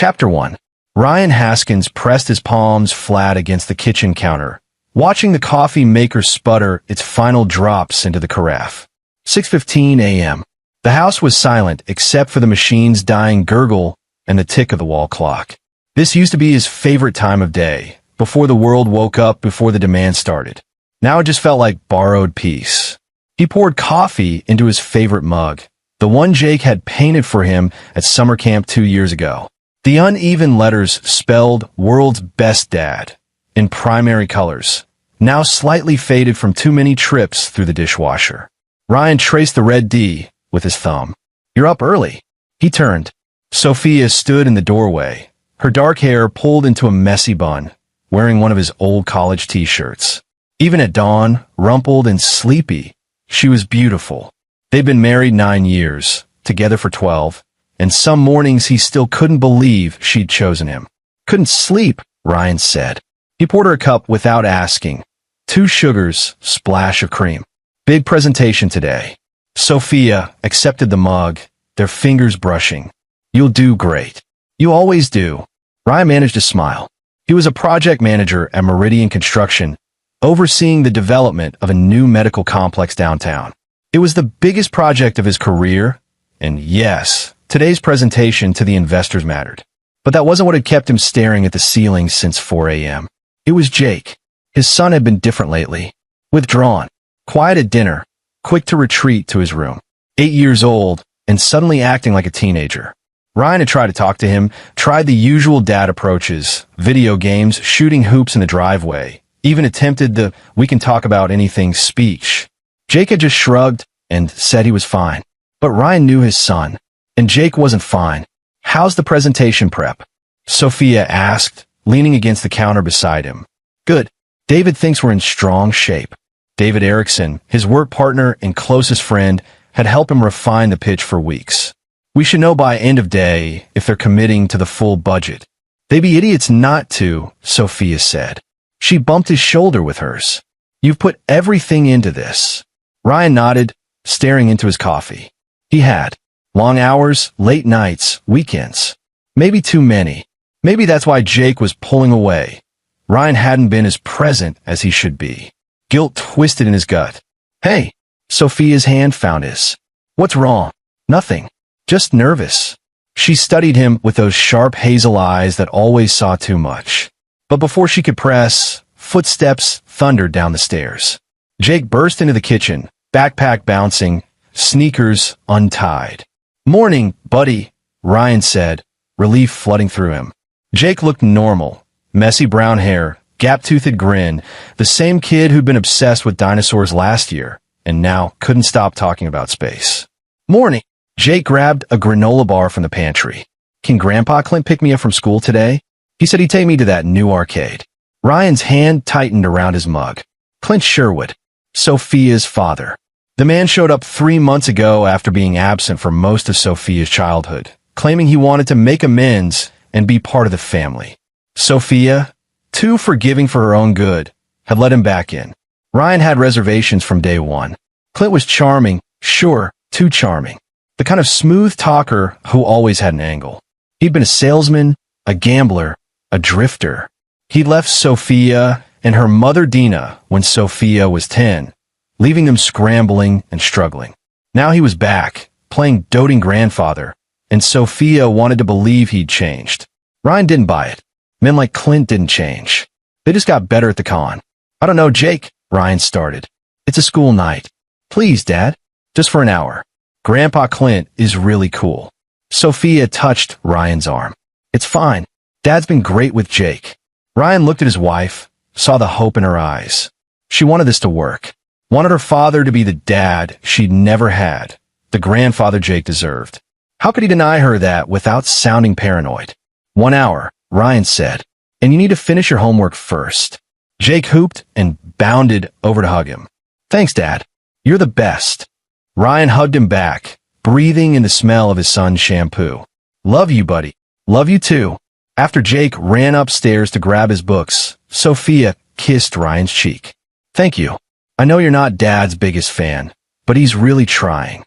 Chapter 1. Ryan Haskins pressed his palms flat against the kitchen counter, watching the coffee maker sputter its final drops into the carafe. 6:15 a.m. The house was silent except for the machine's dying gurgle and the tick of the wall clock. This used to be his favorite time of day, before the world woke up, before the demand started. Now it just felt like borrowed peace. He poured coffee into his favorite mug, the one Jake had painted for him at summer camp 2 years ago. The uneven letters spelled "World's Best Dad" in primary colors, now slightly faded from too many trips through the dishwasher. Ryan traced the red D with his thumb. "You're up early." He turned. Sophia stood in the doorway, her dark hair pulled into a messy bun, wearing one of his old college t-shirts. Even at dawn, rumpled and sleepy, she was beautiful. They'd been married 9 years, together for 12, and some mornings he still couldn't believe she'd chosen him. "Couldn't sleep," Ryan said. He poured her a cup without asking. 2 sugars, splash of cream. "Big presentation today." Sophia accepted the mug, their fingers brushing. "You'll do great." "You always do." Ryan managed to smile. He was a project manager at Meridian Construction, overseeing the development of a new medical complex downtown. It was the biggest project of his career, and yes, today's presentation to the investors mattered. But that wasn't what had kept him staring at the ceiling since 4 a.m. It was Jake. His son had been different lately. Withdrawn, quiet at dinner, quick to retreat to his room. 8 years old, and suddenly acting like a teenager. Ryan had tried to talk to him, tried the usual dad approaches, video games, shooting hoops in the driveway, even attempted the "we can talk about anything" speech. Jake had just shrugged and said he was fine. But Ryan knew his son, and Jake wasn't fine. "How's the presentation prep?" Sophia asked, leaning against the counter beside him. "Good. David thinks we're in strong shape." David Erickson, his work partner and closest friend, had helped him refine the pitch for weeks. "We should know by end of day if they're committing to the full budget." "They'd be idiots not to," Sophia said. She bumped his shoulder with hers. "You've put everything into this." Ryan nodded, staring into his coffee. He had. Long hours, late nights, weekends. Maybe too many. Maybe that's why Jake was pulling away. Ryan hadn't been as present as he should be. Guilt twisted in his gut. "Hey." Sophia's hand found his. "What's wrong?" "Nothing. Just nervous." She studied him with those sharp hazel eyes that always saw too much. But before she could press, footsteps thundered down the stairs. Jake burst into the kitchen, backpack bouncing, sneakers untied. "Morning, buddy," Ryan said, relief flooding through him. Jake looked normal, messy brown hair, gap-toothed grin, the same kid who'd been obsessed with dinosaurs last year, and now couldn't stop talking about space. "Morning." Jake grabbed a granola bar from the pantry. "Can Grandpa Clint pick me up from school today? He said he'd take me to that new arcade." Ryan's hand tightened around his mug. Clint Sherwood, Sophia's father. The man showed up 3 months ago after being absent for most of Sophia's childhood, claiming he wanted to make amends and be part of the family. Sophia, too forgiving for her own good, had let him back in. Ryan had reservations from day one. Clint was charming, sure, too charming. The kind of smooth talker who always had an angle. He'd been a salesman, a gambler, a drifter. He left Sophia and her mother Dina when Sophia was 10, leaving them scrambling and struggling. Now he was back, playing doting grandfather, and Sophia wanted to believe he'd changed. Ryan didn't buy it. Men like Clint didn't change. They just got better at the con. "I don't know, Jake," Ryan started. "It's a school night." "Please, Dad. Just for an hour. Grandpa Clint is really cool." Sophia touched Ryan's arm. "It's fine. Dad's been great with Jake." Ryan looked at his wife, saw the hope in her eyes. She wanted this to work. Wanted her father to be the dad she'd never had, the grandfather Jake deserved. How could he deny her that without sounding paranoid? "1 hour, Ryan said, "and you need to finish your homework first." Jake hooped and bounded over to hug him. "Thanks, Dad. You're the best." Ryan hugged him back, breathing in the smell of his son's shampoo. "Love you, buddy. Love you too." After Jake ran upstairs to grab his books, Sophia kissed Ryan's cheek. "Thank you. I know you're not Dad's biggest fan, but he's really trying."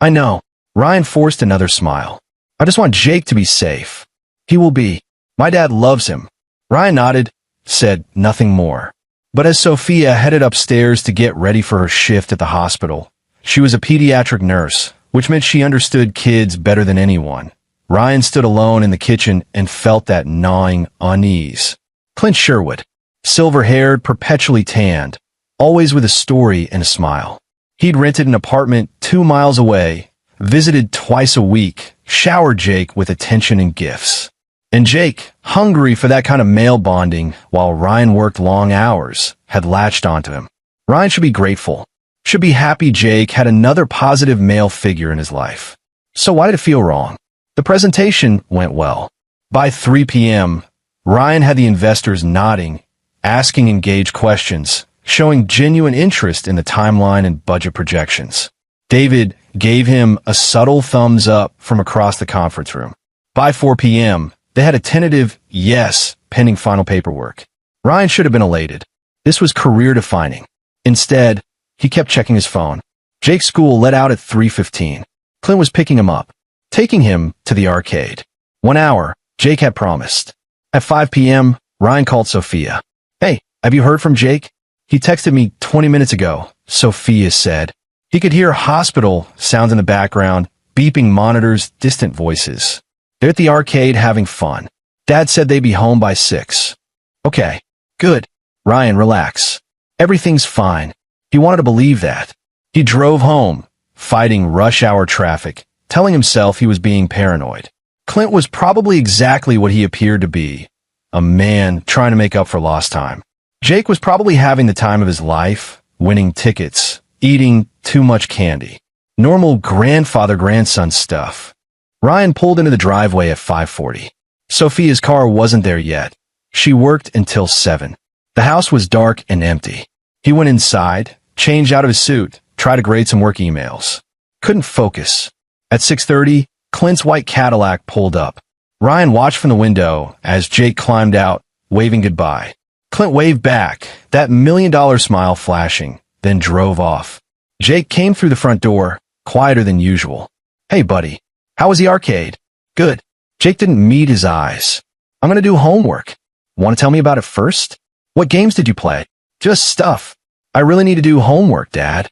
"I know." Ryan forced another smile. "I just want Jake to be safe." He will be. My dad loves him. Ryan nodded, said nothing more. But as Sophia headed upstairs to get ready for her shift at the hospital, she was a pediatric nurse, which meant she understood kids better than anyone. Ryan stood alone in the kitchen and felt that gnawing unease. Clint Sherwood, silver-haired, perpetually tanned, always with a story and a smile. He'd rented an apartment 2 miles away, visited twice a week, showered Jake with attention and gifts. And Jake, hungry for that kind of male bonding while Ryan worked long hours, had latched onto him. Ryan should be grateful, should be happy Jake had another positive male figure in his life. So why did it feel wrong? The presentation went well. By 3 p.m., Ryan had the investors nodding, asking engaged questions, showing genuine interest in the timeline and budget projections. David gave him a subtle thumbs up from across the conference room. By 4 p.m., they had a tentative yes pending final paperwork. Ryan should have been elated. This was career-defining. Instead, he kept checking his phone. Jake's school let out at 3:15. Clint was picking him up, taking him to the arcade. 1 hour, Jake had promised. At 5 p.m., Ryan called Sophia. Hey, have you heard from Jake? He texted me 20 minutes ago, Sophia said. He could hear hospital sounds in the background, beeping monitors, distant voices. They're at the arcade having fun. Dad said they'd be home by 6. Okay, good. Ryan, relax. Everything's fine. He wanted to believe that. He drove home, fighting rush hour traffic, telling himself he was being paranoid. Clint was probably exactly what he appeared to be, a man trying to make up for lost time. Jake was probably having the time of his life, winning tickets, eating too much candy. Normal grandfather-grandson stuff. Ryan pulled into the driveway at 5:40. Sophia's car wasn't there yet. She worked until 7. The house was dark and empty. He went inside, changed out of his suit, tried to grade some work emails. Couldn't focus. At 6:30, Clint's white Cadillac pulled up. Ryan watched from the window as Jake climbed out, waving goodbye. Clint waved back, that million-dollar smile flashing, then drove off. Jake came through the front door, quieter than usual. Hey, buddy. How was the arcade? Good. Jake didn't meet his eyes. I'm gonna do homework. Want to tell me about it first? What games did you play? Just stuff. I really need to do homework, Dad.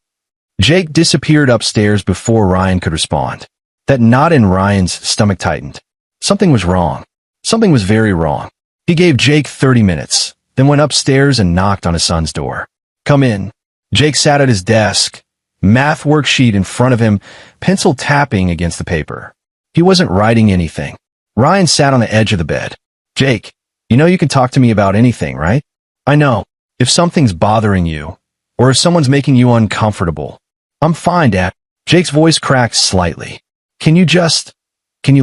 Jake disappeared upstairs before Ryan could respond. That knot in Ryan's stomach tightened. Something was wrong. Something was very wrong. He gave Jake 30 minutes, then went upstairs and knocked on his son's door. Come in. Jake sat at his desk, math worksheet in front of him, pencil tapping against the paper. He wasn't writing anything. Ryan sat on the edge of the bed. Jake, you know you can talk to me about anything, right? I know. If something's bothering you, or if someone's making you uncomfortable. I'm fine, Dad. Jake's voice cracked slightly. Can you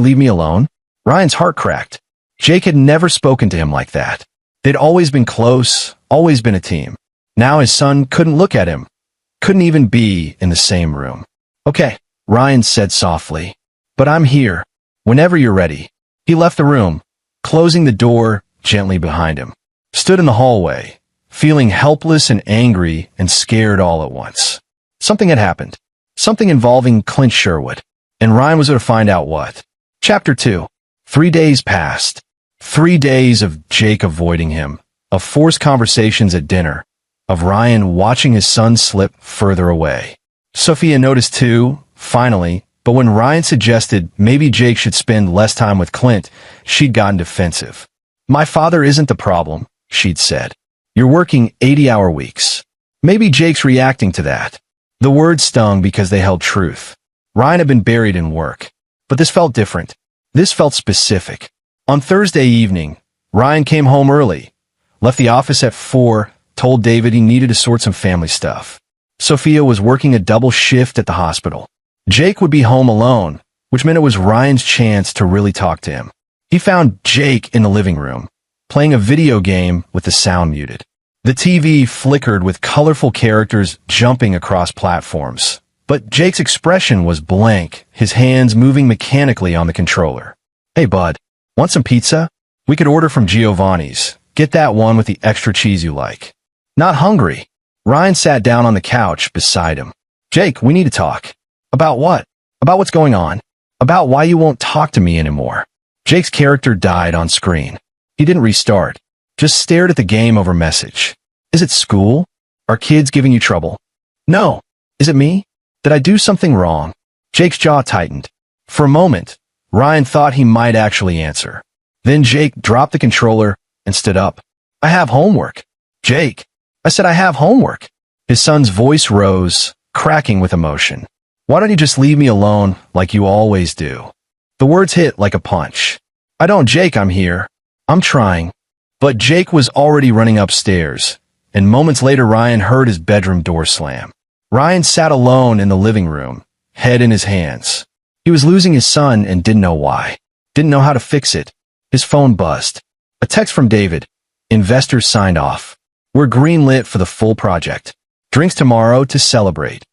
leave me alone? Ryan's heart cracked. Jake had never spoken to him like that. They'd always been close, always been a team. Now his son couldn't look at him, couldn't even be in the same room. Okay, Ryan said softly, but I'm here, whenever you're ready. He left the room, closing the door gently behind him, stood in the hallway, feeling helpless and angry and scared all at once. Something had happened, something involving Clint Sherwood, and Ryan was going to find out what. Chapter 2. 3 days passed. 3 days of Jake avoiding him, of forced conversations at dinner, of Ryan watching his son slip further away. Sophia noticed too, finally, but when Ryan suggested maybe Jake should spend less time with Clint, she'd gotten defensive. My father isn't the problem, she'd said. You're working 80-hour weeks. Maybe Jake's reacting to that. The words stung because they held truth. Ryan had been buried in work, but this felt different. This felt specific. On Thursday evening, Ryan came home early, left the office at 4, told David he needed to sort some family stuff. Sophia was working a double shift at the hospital. Jake would be home alone, which meant it was Ryan's chance to really talk to him. He found Jake in the living room, playing a video game with the sound muted. The TV flickered with colorful characters jumping across platforms, but Jake's expression was blank, his hands moving mechanically on the controller. Hey, bud, want some pizza? We could order from Giovanni's. Get that one with the extra cheese you like. Not hungry. Ryan sat down on the couch beside him. Jake, we need to talk. About what? About what's going on. About why you won't talk to me anymore. Jake's character died on screen. He didn't restart, just stared at the game over message. Is it school? Are kids giving you trouble? No. Is it me? Did I do something wrong? Jake's jaw tightened. For a moment, Ryan thought he might actually answer. Then Jake dropped the controller and stood up. I have homework. Jake, I said I have homework. His son's voice rose, cracking with emotion. Why don't you just leave me alone like you always do? The words hit like a punch. I don't, Jake, I'm here. I'm trying. But Jake was already running upstairs, and moments later Ryan heard his bedroom door slam. Ryan sat alone in the living room, head in his hands. He was losing his son and didn't know why. Didn't know how to fix it. His phone buzzed. A text from David. Investors signed off. We're greenlit for the full project. Drinks tomorrow to celebrate.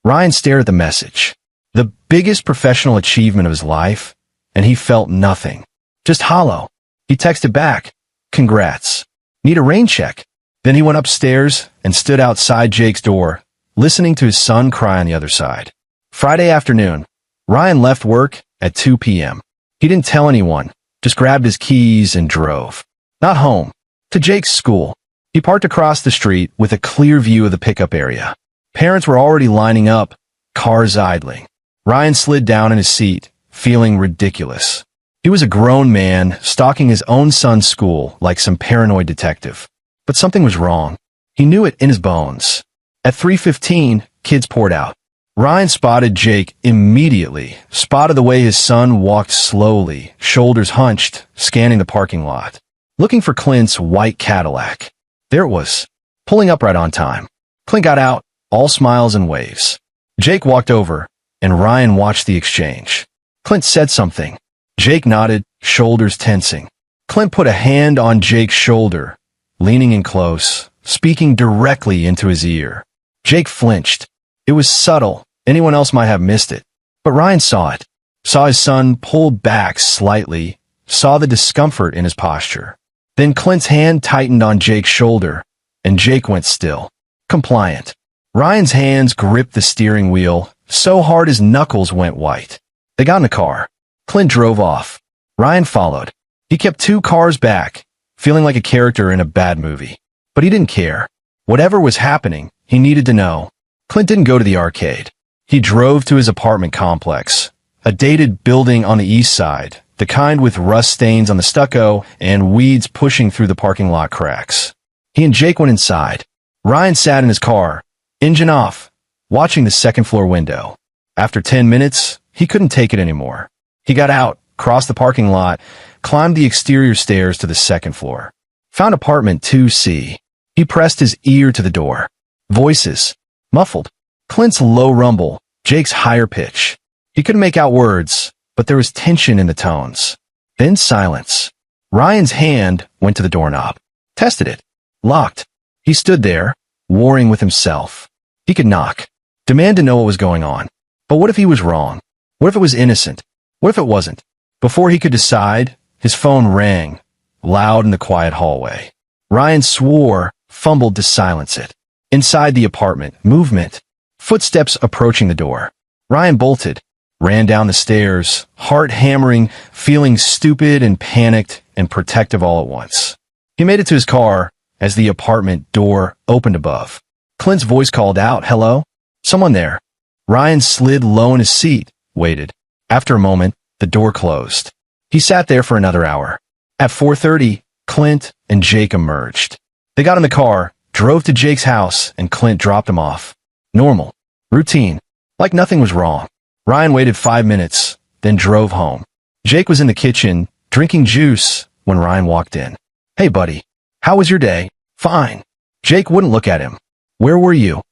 Ryan stared at the message. The biggest professional achievement of his life, and he felt nothing. Just hollow. He texted back. Congrats. Need a rain check. Then he went upstairs and stood outside Jake's door, listening to his son cry on the other side. Friday afternoon, Ryan left work at 2 p.m. He didn't tell anyone, just grabbed his keys and drove. Not home, to Jake's school. He parked across the street with a clear view of the pickup area. Parents were already lining up, cars idling. Ryan slid down in his seat, feeling ridiculous. He was a grown man, stalking his own son's school like some paranoid detective. But something was wrong. He knew it in his bones. At 3:15, kids poured out. Ryan spotted Jake immediately, spotted the way his son walked slowly, shoulders hunched, scanning the parking lot, looking for Clint's white Cadillac. There it was, pulling up right on time. Clint got out, all smiles and waves. Jake walked over, and Ryan watched the exchange. Clint said something. Jake nodded, shoulders tensing. Clint put a hand on Jake's shoulder, leaning in close, speaking directly into his ear. Jake flinched. It was subtle. Anyone else might have missed it. But Ryan saw it. Saw his son pull back slightly, saw the discomfort in his posture. Then Clint's hand tightened on Jake's shoulder, and Jake went still. Compliant. Ryan's hands gripped the steering wheel, so hard his knuckles went white. They got in the car. Clint drove off. Ryan followed. He kept 2 cars back, feeling like a character in a bad movie. But he didn't care. Whatever was happening, he needed to know. Clint didn't go to the arcade. He drove to his apartment complex, a dated building on the east side, the kind with rust stains on the stucco and weeds pushing through the parking lot cracks. He and Jake went inside. Ryan sat in his car, engine off, watching the second-floor window. After 10 minutes, he couldn't take it anymore. He got out, crossed the parking lot, climbed the exterior stairs to the second floor. Found apartment 2C. He pressed his ear to the door. Voices. Muffled. Clint's low rumble, Jake's higher pitch. He couldn't make out words, but there was tension in the tones. Then silence. Ryan's hand went to the doorknob. Tested it. Locked. He stood there, warring with himself. He could knock. Demand to know what was going on. But what if he was wrong? What if it was innocent? What if it wasn't? Before he could decide, his phone rang, loud in the quiet hallway. Ryan swore, fumbled to silence it. Inside the apartment, movement. Footsteps approaching the door. Ryan bolted, ran down the stairs, heart hammering, feeling stupid and panicked and protective all at once. He made it to his car as the apartment door opened above. Clint's voice called out, "Hello? Someone there?" Ryan slid low in his seat, waited. After a moment, the door closed. He sat there for another hour. At 4:30, Clint and Jake emerged. They got in the car, drove to Jake's house, and Clint dropped him off. Normal. Routine. Like nothing was wrong. Ryan waited 5 minutes, then drove home. Jake was in the kitchen, drinking juice, when Ryan walked in. "Hey, buddy. How was your day?" "Fine." Jake wouldn't look at him. "Where were you?"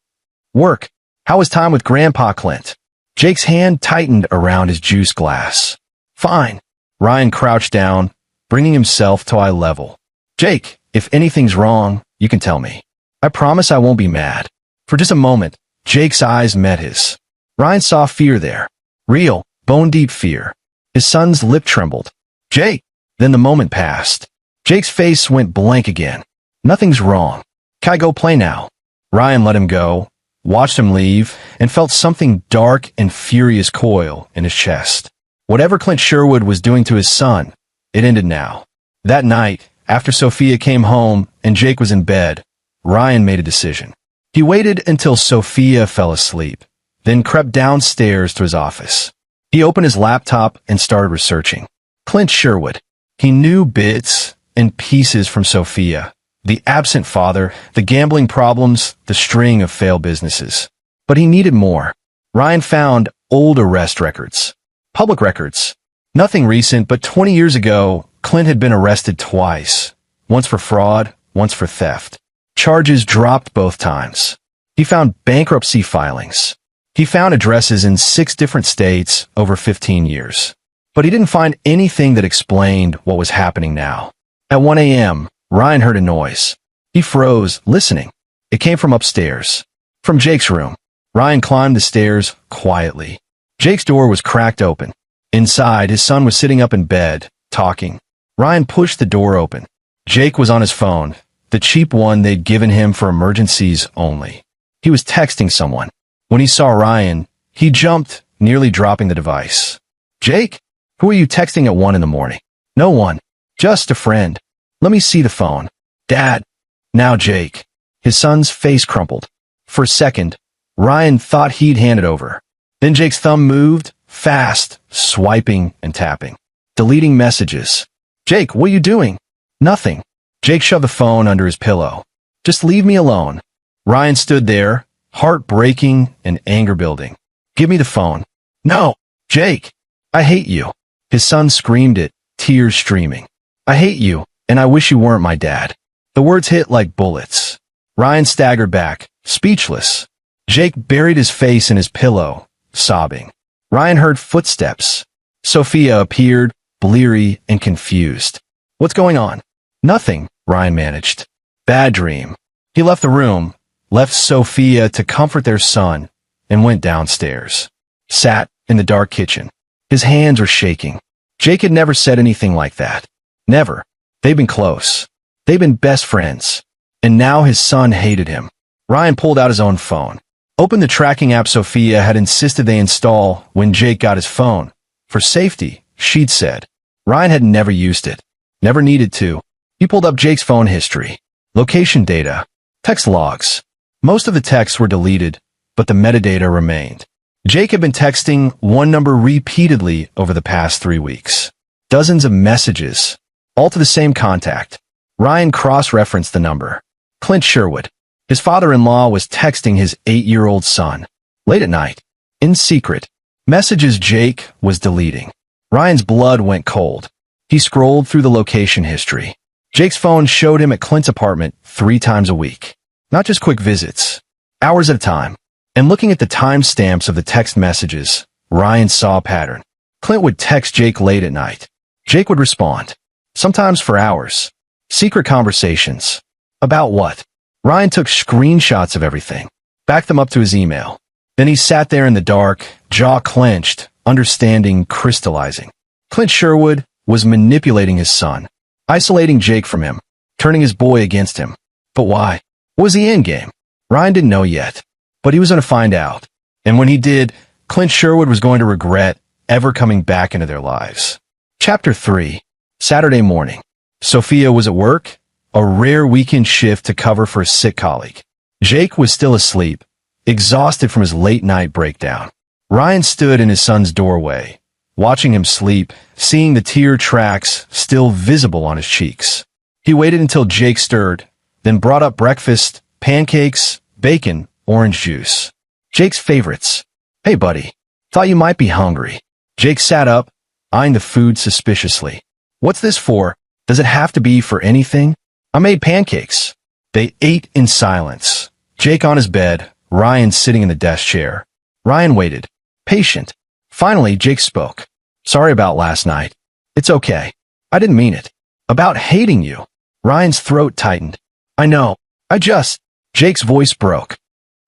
"Work." "How was time with Grandpa Clint?" Jake's hand tightened around his juice glass. "Fine." Ryan crouched down, bringing himself to eye level. "Jake, if anything's wrong, you can tell me. I promise I won't be mad." For just a moment, Jake's eyes met his. Ryan saw fear there. Real, bone-deep fear. His son's lip trembled. "Jake!" Then the moment passed. Jake's face went blank again. "Nothing's wrong. Can I go play now?" Ryan let him go, watched him leave, and felt something dark and furious coil in his chest. Whatever Clint Sherwood was doing to his son, It ended now. That night, after Sophia came home and Jake was in bed, Ryan made a decision. He waited until Sophia fell asleep, then crept downstairs to his office. He opened his laptop and started researching. Clint Sherwood. He knew bits and pieces from Sophia, the absent father, the gambling problems, the string of failed businesses. But he needed more. Ryan found old arrest records. Public records. Nothing recent, but 20 years ago, Clint had been arrested twice. Once for fraud, once for theft. Charges dropped both times. He found bankruptcy filings. He found addresses in 6 different states over 15 years. But he didn't find anything that explained what was happening now. At 1 a.m., Ryan heard a noise. He froze, listening. It came from upstairs. From Jake's room. Ryan climbed the stairs quietly. Jake's door was cracked open. Inside, his son was sitting up in bed, talking. Ryan pushed the door open. Jake was on his phone, the cheap one they'd given him for emergencies only. He was texting someone. When he saw Ryan, he jumped, nearly dropping the device. "Jake? Who are you texting at 1 in the morning?" "No one. Just a friend." "Let me see the phone." "Dad." Now Jake. His son's face crumpled. For a second, Ryan thought he'd hand it over. Then Jake's thumb moved, fast, swiping and tapping. Deleting messages. "Jake, what are you doing?" "Nothing." Jake shoved the phone under his pillow. "Just leave me alone." Ryan stood there, heart breaking and anger building. "Give me the phone." "No, Jake, I hate you." His son screamed it, tears streaming. "I hate you, and I wish you weren't my dad." The words hit like bullets. Ryan staggered back, speechless. Jake buried his face in his pillow, sobbing. Ryan heard footsteps. Sophia appeared, bleary and confused. "What's going on?" "Nothing," Ryan managed. "Bad dream." He left the room, left Sophia to comfort their son, and went downstairs. Sat in the dark kitchen. His hands were shaking. Jake had never said anything like that. Never. They'd been close. They'd been best friends. And now his son hated him. Ryan pulled out his own phone. Opened the tracking app Sophia had insisted they install when Jake got his phone. For safety, she'd said. Ryan had never used it. Never needed to. He pulled up Jake's phone history. Location data. Text logs. Most of the texts were deleted, but the metadata remained. Jake had been texting one number repeatedly over the past 3 weeks. Dozens of messages, all to the same contact. Ryan cross-referenced the number. Clint Sherwood. His father-in-law was texting his 8-year-old son. Late at night. In secret. Messages Jake was deleting. Ryan's blood went cold. He scrolled through the location history. Jake's phone showed him at Clint's apartment 3 times a week. Not just quick visits. Hours at a time. And looking at the timestamps of the text messages, Ryan saw a pattern. Clint would text Jake late at night. Jake would respond. Sometimes for hours. Secret conversations. About what? Ryan took screenshots of everything. Backed them up to his email. Then he sat there in the dark, jaw clenched, understanding crystallizing. Clint Sherwood was manipulating his son. Isolating Jake from him. Turning his boy against him. But why? What was the endgame? Ryan didn't know yet. But he was going to find out. And when he did, Clint Sherwood was going to regret ever coming back into their lives. Chapter 3. Saturday morning. Sophia was at work, a rare weekend shift to cover for a sick colleague. Jake was still asleep, exhausted from his late-night breakdown. Ryan stood in his son's doorway, watching him sleep, seeing the tear tracks still visible on his cheeks. He waited until Jake stirred, then brought up breakfast, pancakes, bacon, orange juice. Jake's favorites. "Hey, buddy. Thought you might be hungry." Jake sat up, eyeing the food suspiciously. "What's this for? Does it have to be for anything?" "I made pancakes." They ate in silence. Jake on his bed, Ryan sitting in the desk chair. Ryan waited, patient. Finally, Jake spoke. "Sorry about last night." "It's okay. I didn't mean it." "About hating you." Ryan's throat tightened. "I know. Jake's voice broke.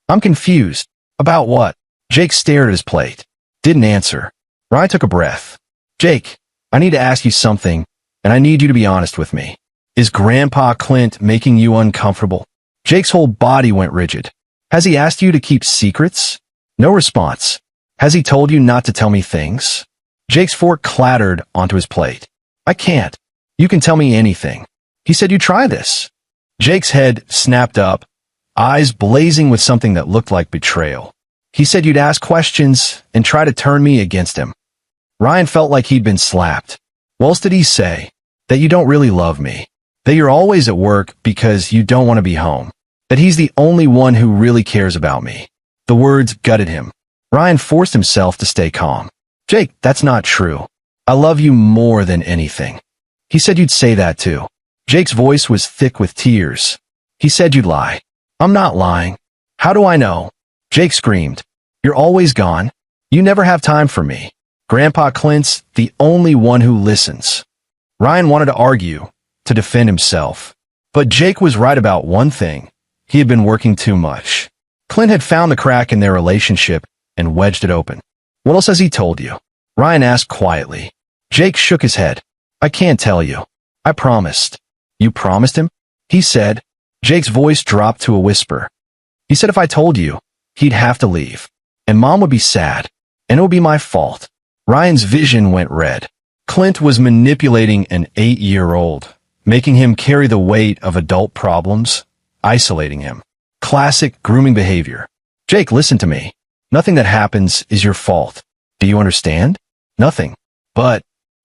"I'm confused." "About what?" Jake stared at his plate. Didn't answer. Ryan took a breath. "Jake, I need to ask you something, and I need you to be honest with me. Is Grandpa Clint making you uncomfortable?" Jake's whole body went rigid. "Has he asked you to keep secrets?" No response. "Has he told you not to tell me things?" Jake's fork clattered onto his plate. I can't. You can tell me anything. He said you'd try this. Jake's head snapped up, eyes blazing with something that looked like betrayal. He said you'd ask questions and try to turn me against him. Ryan felt like he'd been slapped. What else did he say? That you don't really love me. That you're always at work because you don't want to be home. That he's the only one who really cares about me. The words gutted him. Ryan forced himself to stay calm. Jake, that's not true. I love you more than anything. He said you'd say that too. Jake's voice was thick with tears. He said you'd lie. I'm not lying. How do I know? Jake screamed. You're always gone. You never have time for me. Grandpa Clint's the only one who listens. Ryan wanted to argue, to defend himself. But Jake was right about one thing. He had been working too much. Clint had found the crack in their relationship and wedged it open. What else has he told you? Ryan asked quietly. Jake shook his head. I can't tell you. I promised. You promised him? He said. Jake's voice dropped to a whisper. He said if I told you, he'd have to leave. And Mom would be sad. And it would be my fault. Ryan's vision went red. Clint was manipulating an 8-year-old, making him carry the weight of adult problems, isolating him. Classic grooming behavior. Jake, listen to me. Nothing that happens is your fault. Do you understand? Nothing. But,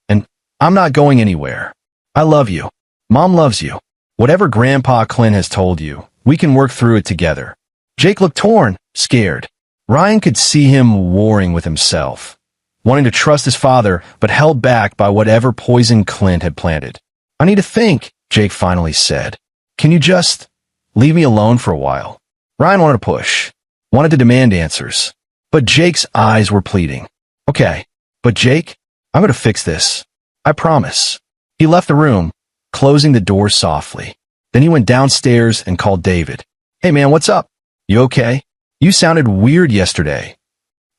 and I'm not going anywhere. I love you. Mom loves you. Whatever Grandpa Clint has told you, we can work through it together. Jake looked torn, scared. Ryan could see him warring with himself, wanting to trust his father, but held back by whatever poison Clint had planted. I need to think, Jake finally said. Can you just leave me alone for a while? Ryan wanted to push, wanted to demand answers, but Jake's eyes were pleading. Okay, but Jake, I'm going to fix this. I promise. He left the room, closing the door softly. Then he went downstairs and called David. Hey man, what's up? You okay? You sounded weird yesterday.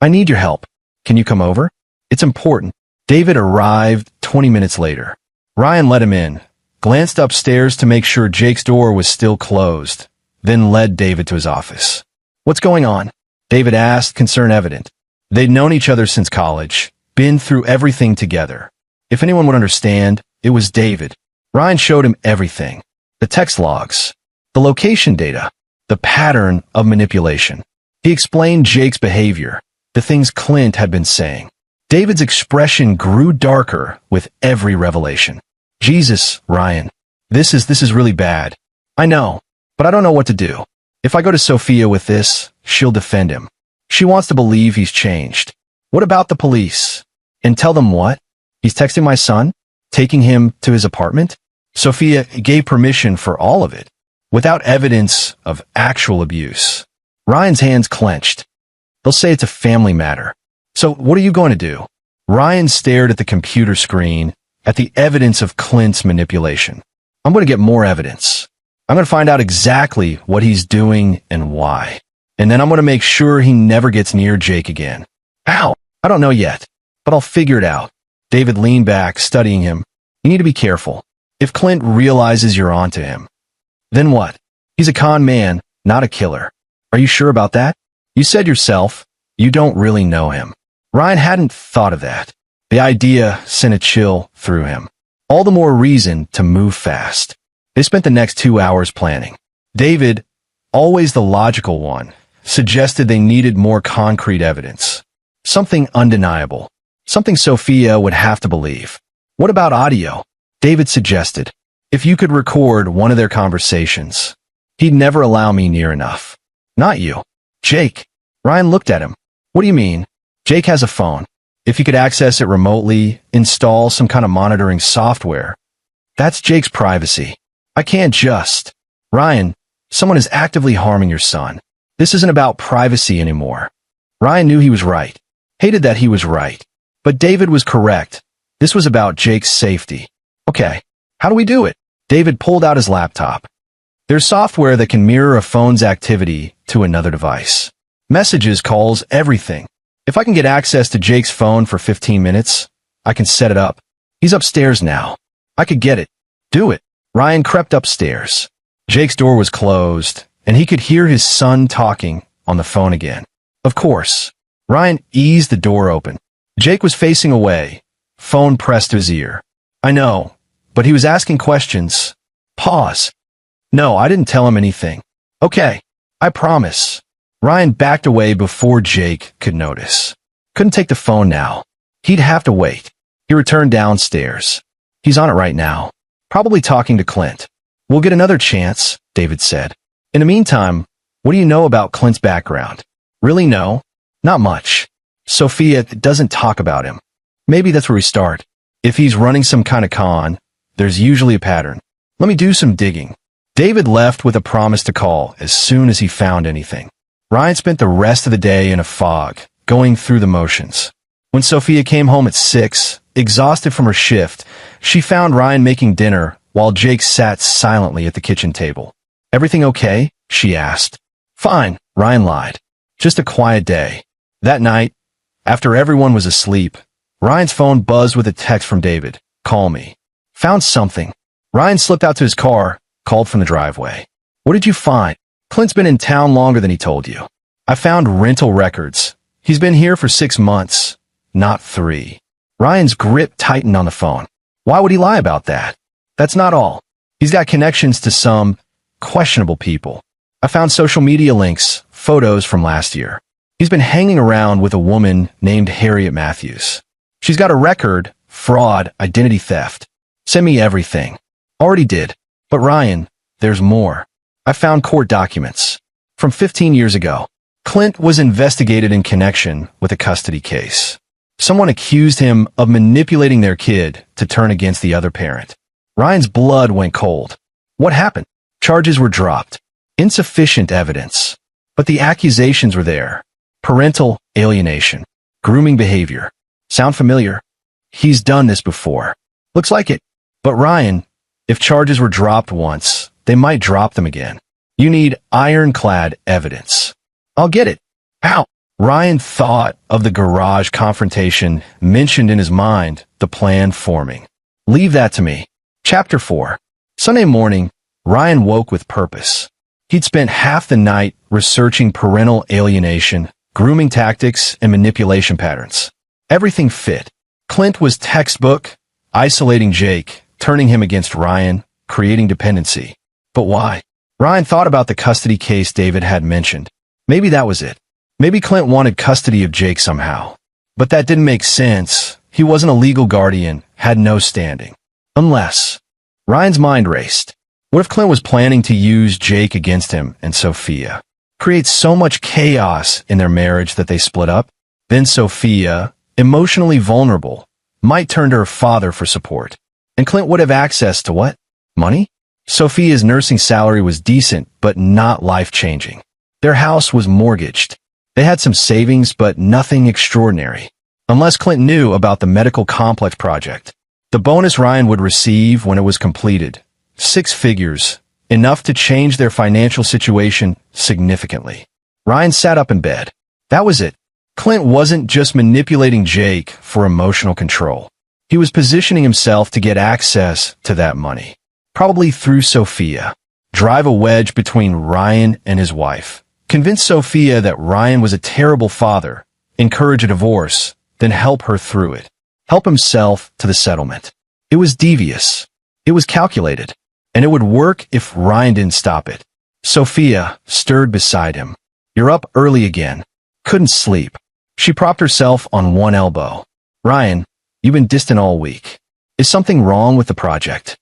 I need your help. Can you come over? It's important. David arrived 20 minutes later. Ryan let him in, glanced upstairs to make sure Jake's door was still closed, then led David to his office. What's going on? David asked, concern evident. They'd known each other since college, been through everything together. If anyone would understand, it was David. Ryan showed him everything. The text logs, the location data, the pattern of manipulation. He explained Jake's behavior, the things Clint had been saying. David's expression grew darker with every revelation. Jesus, Ryan, this is really bad. I know, but I don't know what to do. If I go to Sophia with this, she'll defend him. She wants to believe he's changed. What about the police? And tell them what? He's texting my son? Taking him to his apartment? Sophia gave permission for all of it, without evidence of actual abuse. Ryan's hands clenched. They'll say it's a family matter. So what are you going to do? Ryan stared at the computer screen, at the evidence of Clint's manipulation. I'm going to get more evidence. I'm going to find out exactly what he's doing and why. And then I'm going to make sure he never gets near Jake again. How? I don't know yet, but I'll figure it out. David leaned back, studying him. You need to be careful. If Clint realizes you're onto him, then what? He's a con man, not a killer. Are you sure about that? You said yourself, you don't really know him. Ryan hadn't thought of that. The idea sent a chill through him. All the more reason to move fast. They spent the next 2 hours planning. David, always the logical one, suggested they needed more concrete evidence. Something undeniable. Something Sophia would have to believe. What about audio? David suggested. If you could record one of their conversations. He'd never allow me near enough. Not you. Jake. Ryan looked at him. What do you mean? Jake has a phone. If he could access it remotely, install some kind of monitoring software. That's Jake's privacy. I can't just. Ryan, someone is actively harming your son. This isn't about privacy anymore. Ryan knew he was right. Hated that he was right. But David was correct. This was about Jake's safety. Okay, how do we do it? David pulled out his laptop. There's software that can mirror a phone's activity to another device. Messages, calls, everything. If I can get access to Jake's phone for 15 minutes, I can set it up. He's upstairs now. I could get it. Do it. Ryan crept upstairs. Jake's door was closed, and he could hear his son talking on the phone again. Of course. Ryan eased the door open. Jake was facing away, phone pressed to his ear. I know, but he was asking questions. Pause. No, I didn't tell him anything. Okay, I promise. Ryan backed away before Jake could notice. Couldn't take the phone now. He'd have to wait. He returned downstairs. He's on it right now. Probably talking to Clint. We'll get another chance, David said. In the meantime, what do you know about Clint's background? Really know? Not much. Sophia doesn't talk about him. Maybe that's where we start. If he's running some kind of con, there's usually a pattern. Let me do some digging. David left with a promise to call as soon as he found anything. Ryan spent the rest of the day in a fog, going through the motions. When Sophia came home at 6, exhausted from her shift, she found Ryan making dinner while Jake sat silently at the kitchen table. Everything okay? She asked. Fine, Ryan lied. Just a quiet day. That night, after everyone was asleep, Ryan's phone buzzed with a text from David. Call me. Found something. Ryan slipped out to his car, called from the driveway. What did you find? Clint's been in town longer than he told you. I found rental records. He's been here for 6 months, not 3. Ryan's grip tightened on the phone. Why would he lie about that? That's not all. He's got connections to some questionable people. I found social media links, photos from last year. He's been hanging around with a woman named Harriet Matthews. She's got a record, fraud, identity theft. Send me everything. Already did. But Ryan, there's more. I found court documents from 15 years ago. Clint was investigated in connection with a custody case. Someone accused him of manipulating their kid to turn against the other parent. Ryan's blood went cold. What happened? Charges were dropped. Insufficient evidence. But the accusations were there. Parental alienation. Grooming behavior. Sound familiar? He's done this before. Looks like it. But Ryan, if charges were dropped once, they might drop them again. You need ironclad evidence. I'll get it. How? Ryan thought of the garage confrontation mentioned in his mind, the plan forming. Leave that to me. Chapter 4. Sunday morning, Ryan woke with purpose. He'd spent half the night researching parental alienation, grooming tactics, and manipulation patterns. Everything fit. Clint was textbook, isolating Jake, turning him against Ryan, creating dependency. But why? Ryan thought about the custody case David had mentioned. Maybe that was it. Maybe Clint wanted custody of Jake somehow. But that didn't make sense. He wasn't a legal guardian, had no standing. Unless... Ryan's mind raced. What if Clint was planning to use Jake against him and Sophia? Create so much chaos in their marriage that they split up? Then Sophia, emotionally vulnerable, might turn to her father for support. And Clint would have access to what? Money? Sophia's nursing salary was decent, but not life-changing. Their house was mortgaged. They had some savings, but nothing extraordinary. Unless Clint knew about the medical complex project. The bonus Ryan would receive when it was completed. 6 figures, enough to change their financial situation significantly. Ryan sat up in bed. That was it. Clint wasn't just manipulating Jake for emotional control. He was positioning himself to get access to that money. Probably through Sophia. Drive a wedge between Ryan and his wife. Convince Sophia that Ryan was a terrible father. Encourage a divorce, then help her through it. Help himself to the settlement. It was devious. It was calculated. And it would work if Ryan didn't stop it. Sophia stirred beside him. You're up early again. Couldn't sleep. She propped herself on one elbow. Ryan, you've been distant all week. Is something wrong with the project?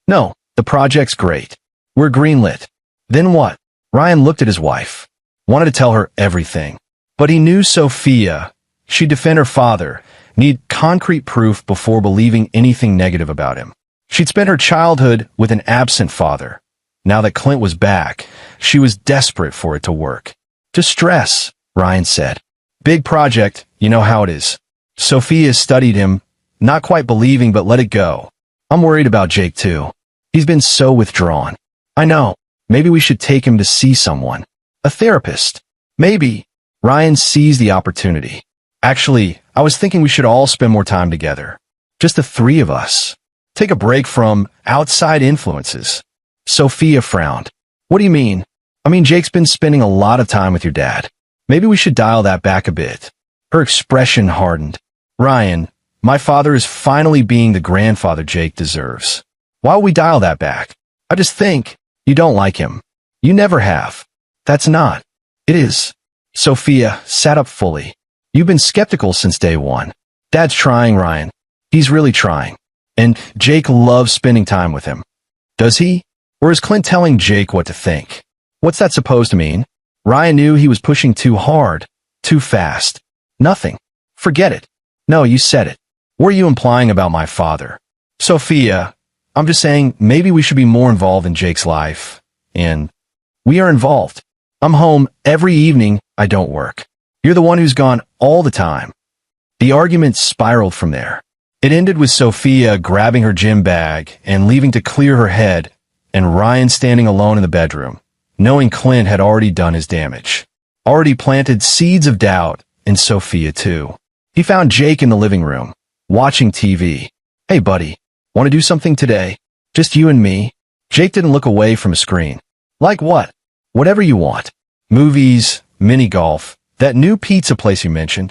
No, the project's great. We're greenlit. Then what? Ryan looked at his wife. Wanted to tell her everything. But he knew Sophia. She'd defend her father. Need concrete proof before believing anything negative about him. She'd spent her childhood with an absent father. Now that Clint was back, she was desperate for it to work. Distress, Ryan said. Big project, you know how it is. Sophia studied him, not quite believing but let it go. I'm worried about Jake too. He's been so withdrawn. I know. Maybe we should take him to see someone. A therapist. Maybe. Ryan seized the opportunity. Actually, I was thinking we should all spend more time together. Just the 3 of us. Take a break from outside influences. Sophia frowned. What do you mean? I mean, Jake's been spending a lot of time with your dad. Maybe we should dial that back a bit. Her expression hardened. Ryan, My father is finally being the grandfather Jake deserves. Why would we dial that back? I just think you don't like him. You never have. That's not. It is. Sophia sat up fully. You've been skeptical since day one. Dad's trying, Ryan. He's really trying. And Jake loves spending time with him. Does he? Or is Clint telling Jake what to think? What's that supposed to mean? Ryan knew he was pushing too hard, too fast. Nothing. Forget it. No, you said it. What are you implying about my father? Sophia, I'm just saying maybe we should be more involved in Jake's life. And we are involved. I'm home every evening. I don't work. You're the one who's gone all the time. The argument spiraled from there. It ended with Sophia grabbing her gym bag and leaving to clear her head, and Ryan standing alone in the bedroom, knowing Clint had already done his damage. Already planted seeds of doubt in Sophia too. He found Jake in the living room, watching TV. Hey buddy, want to do something today? Just you and me? Jake didn't look away from a screen. Like what? Whatever you want. Movies, mini golf, that new pizza place you mentioned.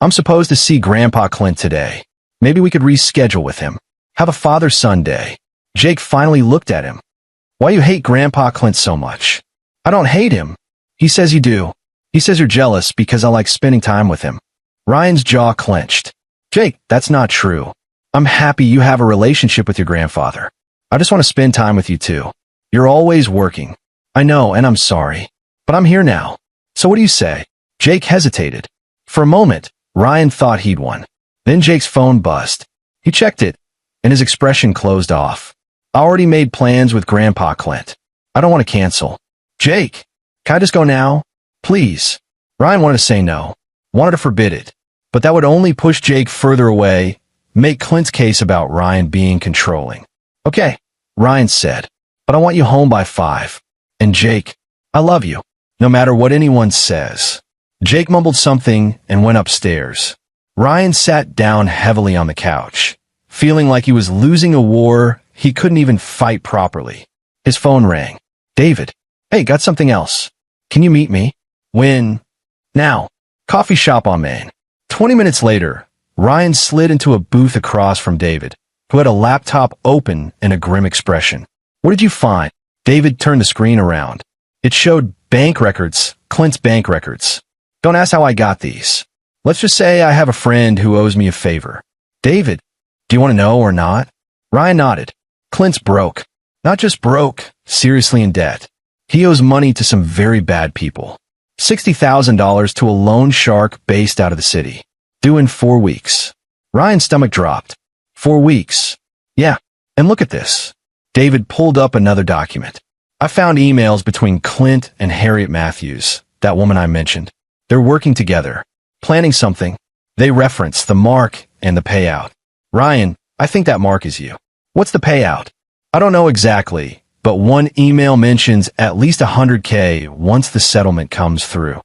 I'm supposed to see Grandpa Clint today. Maybe we could reschedule with him. Have a father-son day. Jake finally looked at him. Why you hate Grandpa Clint so much? I don't hate him. He says you do. He says you're jealous because I like spending time with him. Ryan's jaw clenched. Jake, that's not true. I'm happy you have a relationship with your grandfather. I just want to spend time with you too. You're always working. I know, and I'm sorry. But I'm here now. So what do you say? Jake hesitated. For a moment, Ryan thought he'd won. Then Jake's phone buzzed. He checked it, and his expression closed off. I already made plans with Grandpa Clint. I don't want to cancel. Jake, can I just go now? Please. Ryan wanted to say no, wanted to forbid it, but that would only push Jake further away, make Clint's case about Ryan being controlling. Okay, Ryan said, but I want you home by 5. And Jake, I love you, no matter what anyone says. Jake mumbled something and went upstairs. Ryan sat down heavily on the couch, feeling like he was losing a war he couldn't even fight properly. His phone rang. David. Hey, got something else. Can you meet me? When? Now. Coffee shop on Main. 20 minutes later, Ryan slid into a booth across from David, who had a laptop open and a grim expression. What did you find? David turned the screen around. It showed bank records, Clint's bank records. Don't ask how I got these. Let's just say I have a friend who owes me a favor. David, do you want to know or not? Ryan nodded. Clint's broke. Not just broke, seriously in debt. He owes money to some very bad people. $60,000 to a loan shark based out of the city. Due in 4 weeks. Ryan's stomach dropped. 4 weeks. Yeah, and look at this. David pulled up another document. I found emails between Clint and Harriet Matthews, that woman I mentioned. They're working together, planning something. They reference the mark and the payout. Ryan, I think that mark is you. What's the payout? I don't know exactly, but one email mentions at least $100K once the settlement comes through.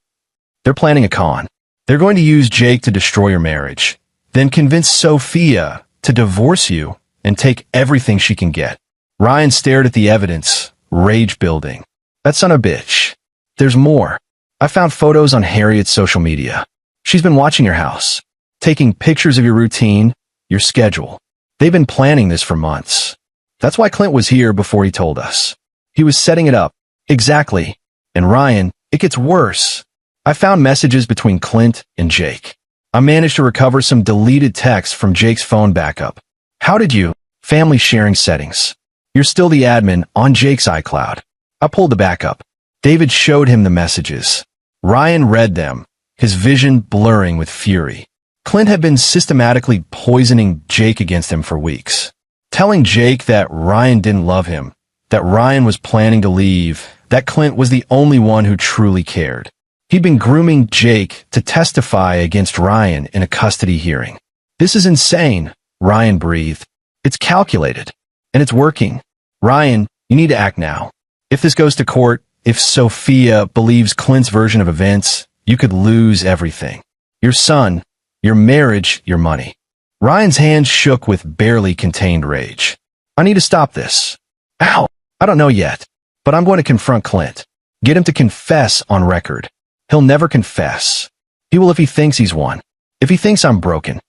They're planning a con. They're going to use Jake to destroy your marriage, then convince Sophia to divorce you and take everything she can get. Ryan stared at the evidence, rage building. That son of a bitch. There's more. I found photos on Harriet's social media. She's been watching your house, taking pictures of your routine, your schedule. They've been planning this for months. That's why Clint was here before he told us. He was setting it up. Exactly. And Ryan, it gets worse. I found messages between Clint and Jake. I managed to recover some deleted texts from Jake's phone backup. How did you? Family sharing settings. You're still the admin on Jake's iCloud. I pulled the backup. David showed him the messages. Ryan read them, his vision blurring with fury. Clint had been systematically poisoning Jake against him for weeks, telling Jake that Ryan didn't love him, that Ryan was planning to leave, that Clint was the only one who truly cared. He'd been grooming Jake to testify against Ryan in a custody hearing. This is insane, Ryan breathed. It's calculated, and it's working. Ryan, you need to act now. If this goes to court, if Sophia believes Clint's version of events, you could lose everything. Your son, your marriage, your money. Ryan's hands shook with barely contained rage. I need to stop this. Ow! I don't know yet, but I'm going to confront Clint. Get him to confess on record. He'll never confess. He will if he thinks he's won. If he thinks I'm broken.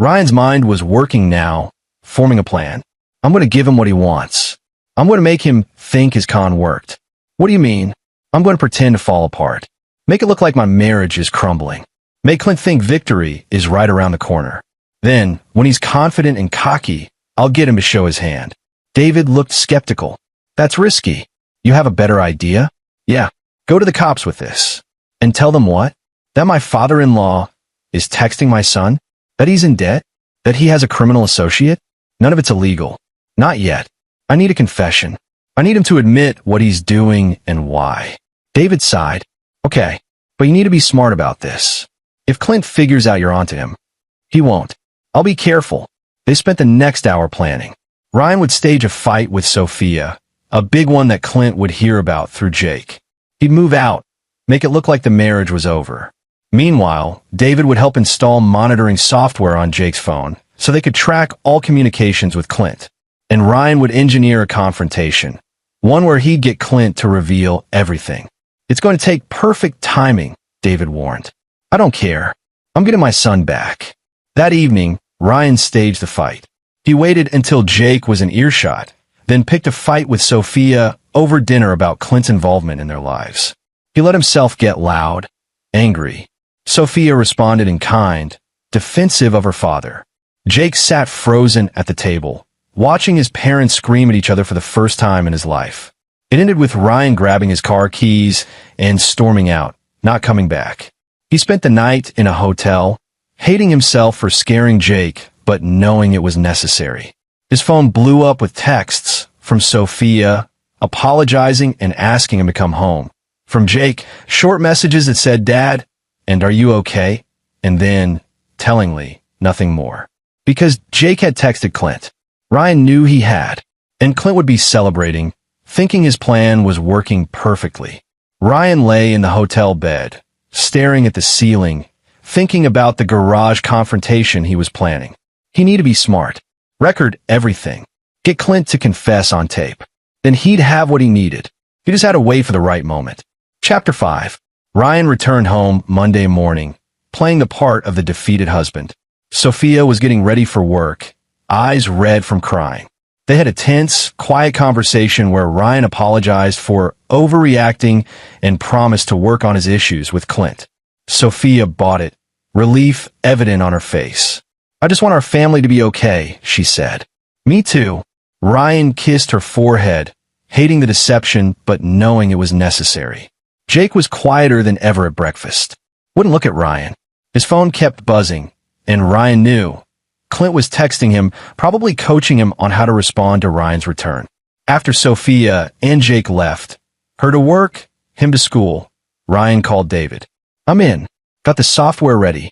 Ryan's mind was working now, forming a plan. I'm going to give him what he wants. I'm going to make him think his con worked. What do you mean? I'm going to pretend to fall apart. Make it look like my marriage is crumbling. Make Clint think victory is right around the corner. Then, when he's confident and cocky, I'll get him to show his hand. David looked skeptical. That's risky. You have a better idea? Yeah. Go to the cops with this. And tell them what? That my father-in-law is texting my son? That he's in debt? That he has a criminal associate? None of it's illegal. Not yet. I need a confession. I need him to admit what he's doing and why. David sighed. Okay, but you need to be smart about this. If Clint figures out you're onto him, he won't. I'll be careful. They spent the next hour planning. Ryan would stage a fight with Sophia, a big one that Clint would hear about through Jake. He'd move out, make it look like the marriage was over. Meanwhile, David would help install monitoring software on Jake's phone so they could track all communications with Clint. And Ryan would engineer a confrontation, one where he'd get Clint to reveal everything. It's going to take perfect timing, David warned. I don't care. I'm getting my son back. That evening, Ryan staged the fight. He waited until Jake was in earshot, then picked a fight with Sophia over dinner about Clint's involvement in their lives. He let himself get loud, angry. Sophia responded in kind, defensive of her father. Jake sat frozen at the table, watching his parents scream at each other for the first time in his life. It ended with Ryan grabbing his car keys and storming out, not coming back. He spent the night in a hotel, hating himself for scaring Jake, but knowing it was necessary. His phone blew up with texts from Sophia, apologizing and asking him to come home. From Jake, short messages that said, "Dad, and are you okay?" And then, tellingly, nothing more. Because Jake had texted Clint. Ryan knew he had, and Clint would be celebrating, thinking his plan was working perfectly. Ryan lay in the hotel bed, staring at the ceiling, thinking about the garage confrontation he was planning. He needed to be smart. Record everything. Get Clint to confess on tape. Then he'd have what he needed. He just had to wait for the right moment. Chapter 5. Ryan returned home Monday morning, playing the part of the defeated husband. Sophia was getting ready for work, eyes red from crying. They had a tense, quiet conversation where Ryan apologized for overreacting and promised to work on his issues with Clint. Sophia bought it, relief evident on her face. "I just want our family to be okay," she said. "Me too." Ryan kissed her forehead, hating the deception but knowing it was necessary. Jake was quieter than ever at breakfast. Wouldn't look at Ryan. His phone kept buzzing, and Ryan knew. Clint was texting him, probably coaching him on how to respond to Ryan's return. After Sophia and Jake left, her to work, him to school, Ryan called David. "I'm in. Got the software ready."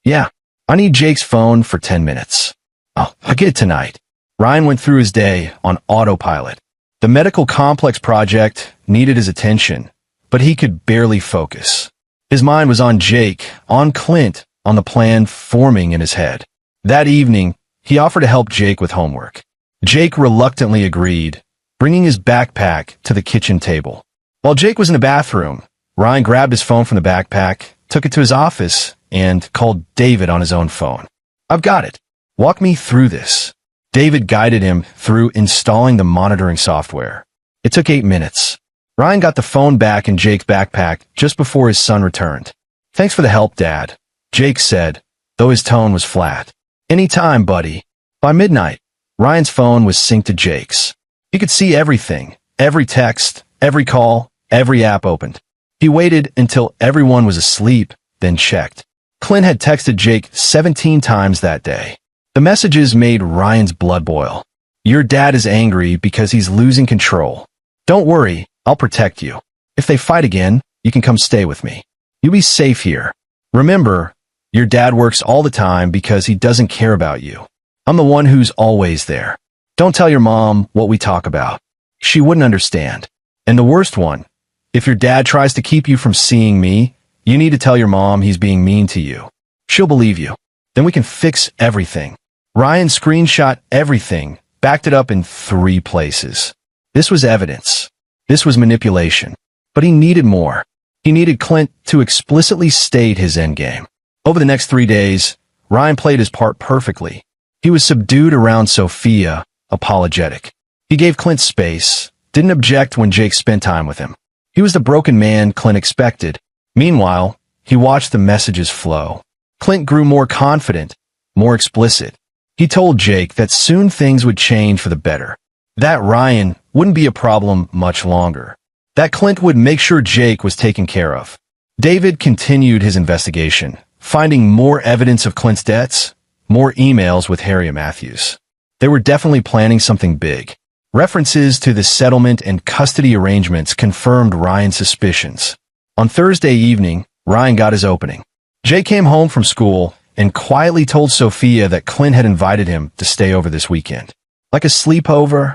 "Yeah, I need Jake's phone for 10 minutes. I'll get it tonight." Ryan went through his day on autopilot. The medical complex project needed his attention, but he could barely focus. His mind was on Jake, on Clint, on the plan forming in his head. That evening, he offered to help Jake with homework. Jake reluctantly agreed, bringing his backpack to the kitchen table. While Jake was in the bathroom, Ryan grabbed his phone from the backpack, took it to his office, and called David on his own phone. "I've got it. Walk me through this." David guided him through installing the monitoring software. It took 8 minutes. Ryan got the phone back in Jake's backpack just before his son returned. "Thanks for the help, Dad," Jake said, though his tone was flat. "Anytime, buddy." By midnight, Ryan's phone was synced to Jake's. He could see everything, every text, every call, every app opened. He waited until everyone was asleep, then checked. Clint had texted Jake 17 times that day. The messages made Ryan's blood boil. "Your dad is angry because he's losing control. Don't worry, I'll protect you. If they fight again, you can come stay with me. You'll be safe here. Remember, your dad works all the time because he doesn't care about you. I'm the one who's always there. Don't tell your mom what we talk about. She wouldn't understand. And the worst one, if your dad tries to keep you from seeing me, you need to tell your mom he's being mean to you. She'll believe you. Then we can fix everything." Ryan screenshot everything, backed it up in 3 places. This was evidence. This was manipulation. But he needed more. He needed Clint to explicitly state his endgame. Over the next 3 days, Ryan played his part perfectly. He was subdued around Sophia, apologetic. He gave Clint space, didn't object when Jake spent time with him. He was the broken man Clint expected. Meanwhile, he watched the messages flow. Clint grew more confident, more explicit. He told Jake that soon things would change for the better. That Ryan wouldn't be a problem much longer. That Clint would make sure Jake was taken care of. David continued his investigation, finding more evidence of Clint's debts, more emails with Harriet Matthews. They were definitely planning something big. References to the settlement and custody arrangements confirmed Ryan's suspicions. On Thursday evening, Ryan got his opening. Jake came home from school and quietly told Sophia that Clint had invited him to stay over this weekend. Like a sleepover?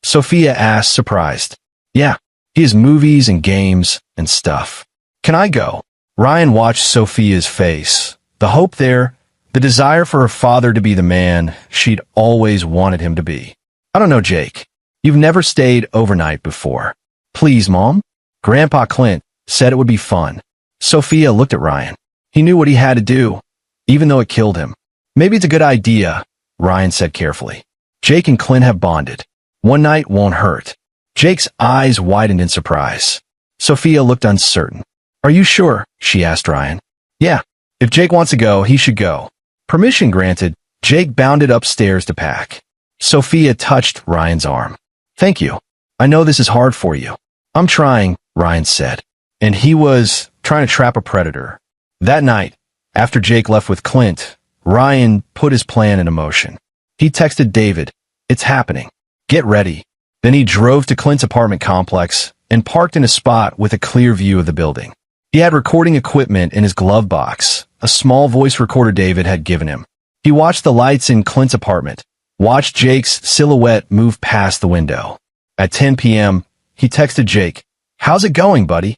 Sophia asked, surprised. Yeah, he has movies and games and stuff. Can I go? Ryan watched Sophia's face. The hope there, the desire for her father to be the man she'd always wanted him to be. I don't know, Jake. You've never stayed overnight before. Please, Mom? Grandpa Clint said it would be fun. Sophia looked at Ryan. He knew what he had to do, even though it killed him. Maybe it's a good idea, Ryan said carefully. Jake and Clint have bonded. One night won't hurt. Jake's eyes widened in surprise. Sophia looked uncertain. Are you sure? She asked Ryan. Yeah. If Jake wants to go, he should go. Permission granted, Jake bounded upstairs to pack. Sophia touched Ryan's arm. Thank you. I know this is hard for you. I'm trying, Ryan said. And he was trying to trap a predator. That night, after Jake left with Clint, Ryan put his plan into motion. He texted David, "It's happening. Get ready." Then he drove to Clint's apartment complex and parked in a spot with a clear view of the building. He had recording equipment in his glove box, a small voice recorder David had given him. He watched the lights in Clint's apartment, watched Jake's silhouette move past the window. At 10 p.m., he texted Jake, "How's it going, buddy?"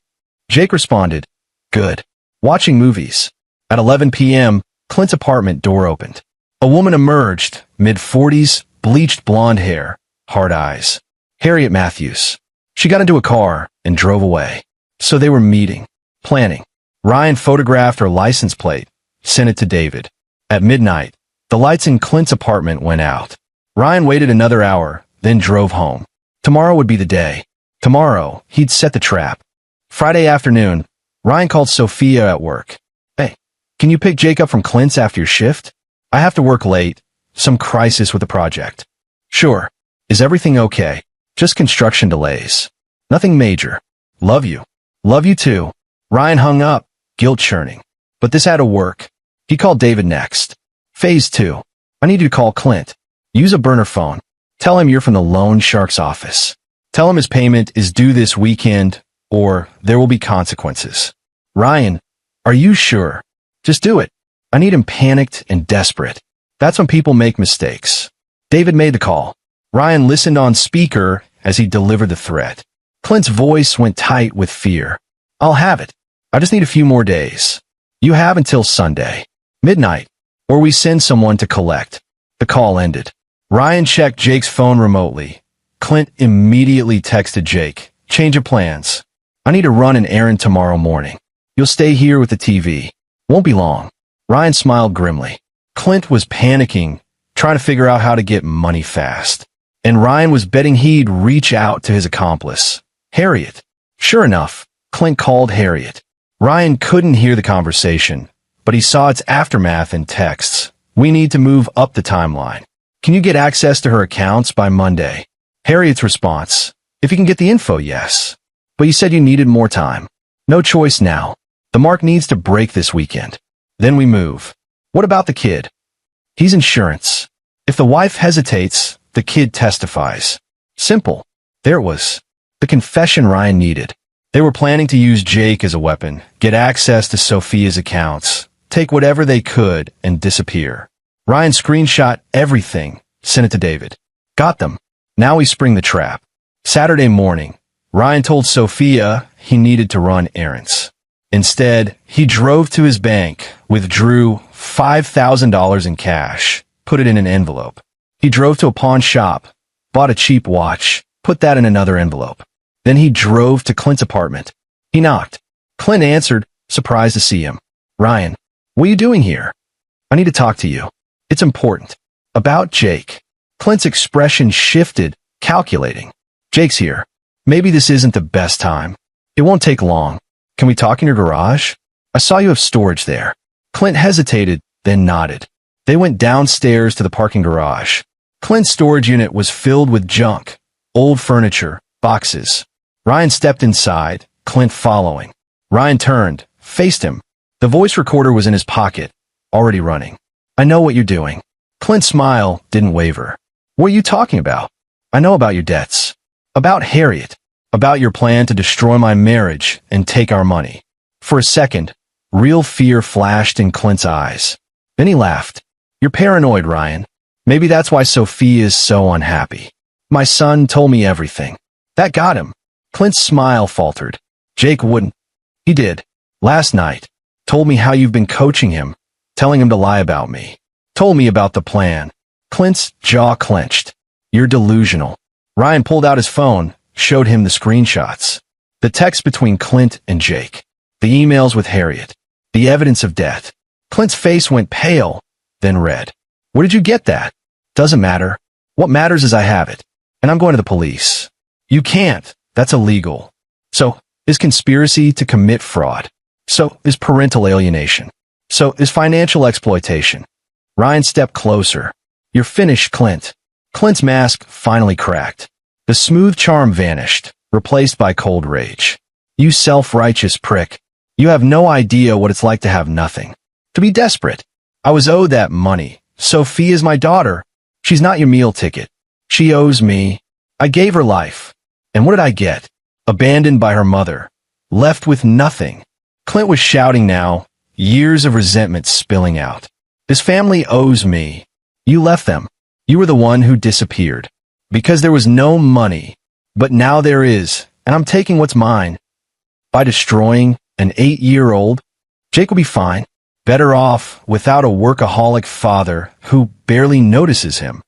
Jake responded, "Good. Watching movies." At 11 p.m., Clint's apartment door opened. A woman emerged, mid-40s, bleached blonde hair, hard eyes. Harriet Matthews. She got into a car and drove away. So they were meeting, planning. Ryan photographed her license plate, sent it to David. At midnight, the lights in Clint's apartment went out. Ryan waited another hour, then drove home. Tomorrow would be the day. Tomorrow, he'd set the trap. Friday afternoon, Ryan called Sophia at work. "Hey, can you pick Jake up from Clint's after your shift? I have to work late. Some crisis with the project." "Sure. Is everything okay?" "Just construction delays. Nothing major. Love you." "Love you too." Ryan hung up, guilt churning. But this had to work. He called David next. Phase 2. "I need you to call Clint. Use a burner phone. Tell him you're from the loan shark's office. Tell him his payment is due this weekend, or there will be consequences." "Ryan, are you sure?" "Just do it. I need him panicked and desperate. That's when people make mistakes." David made the call. Ryan listened on speaker as he delivered the threat. Clint's voice went tight with fear. "I'll have it. I just need a few more days. You have until Sunday, midnight, or we send someone to collect." The call ended. Ryan checked Jake's phone remotely. Clint immediately texted Jake, "Change of plans. I need to run an errand tomorrow morning. You'll stay here with the TV. Won't be long." Ryan smiled grimly. Clint was panicking, trying to figure out how to get money fast. And Ryan was betting he'd reach out to his accomplice, Harriet. Sure enough, Clint called Harriet. Ryan couldn't hear the conversation, but he saw its aftermath in texts. "We need to move up the timeline. Can you get access to her accounts by Monday?" Harriet's response, "If you can get the info, yes. But you said you needed more time." "No choice now. The mark needs to break this weekend. Then we move." "What about the kid?" "He's insurance. If the wife hesitates, the kid testifies." Simple. There it was. The confession Ryan needed. They were planning to use Jake as a weapon, get access to Sophia's accounts, take whatever they could, and disappear. Ryan screenshot everything, sent it to David. "Got them. Now we spring the trap." Saturday morning, Ryan told Sophia he needed to run errands. Instead, he drove to his bank, withdrew $5,000 in cash, put it in an envelope. He drove to a pawn shop, bought a cheap watch, put that in another envelope. Then he drove to Clint's apartment. He knocked. Clint answered, surprised to see him. "Ryan, what are you doing here?" I need to talk to you. It's important. About Jake. Clint's expression shifted, calculating. Jake's here. Maybe this isn't the best time. It won't take long. Can we talk in your garage? I saw you have storage there. Clint hesitated, then nodded. They went downstairs to the parking garage. Clint's storage unit was filled with junk, old furniture, boxes. Ryan stepped inside, Clint following. Ryan turned, faced him. The voice recorder was in his pocket, already running. I know what you're doing. Clint's smile didn't waver. What are you talking about? I know about your debts. About Harriet. About your plan to destroy my marriage and take our money. For a second, real fear flashed in Clint's eyes. Then he laughed. You're paranoid, Ryan. Maybe that's why Sophia is so unhappy. My son told me everything. That got him. Clint's smile faltered. Jake wouldn't. He did. Last night. Told me how you've been coaching him, telling him to lie about me. Told me about the plan. Clint's jaw clenched. You're delusional. Ryan pulled out his phone, showed him the screenshots. The text between Clint and Jake. The emails with Harriet. The evidence of death. Clint's face went pale, then red. Where did you get that? Doesn't matter. What matters is I have it. And I'm going to the police. You can't. That's illegal. So, is conspiracy to commit fraud. So, is parental alienation. So, is financial exploitation. Ryan stepped closer. You're finished, Clint. Clint's mask finally cracked. The smooth charm vanished, replaced by cold rage. You self-righteous prick. You have no idea what it's like to have nothing. To be desperate. I was owed that money. Sophia's my daughter. She's not your meal ticket. She owes me. I gave her life. And what did I get? Abandoned by her mother. Left with nothing. Clint was shouting now, years of resentment spilling out. This family owes me. You left them. You were the one who disappeared. Because there was no money. But now there is, and I'm taking what's mine. By destroying an 8-year-old, Jake will be fine. Better off without a workaholic father who barely notices him.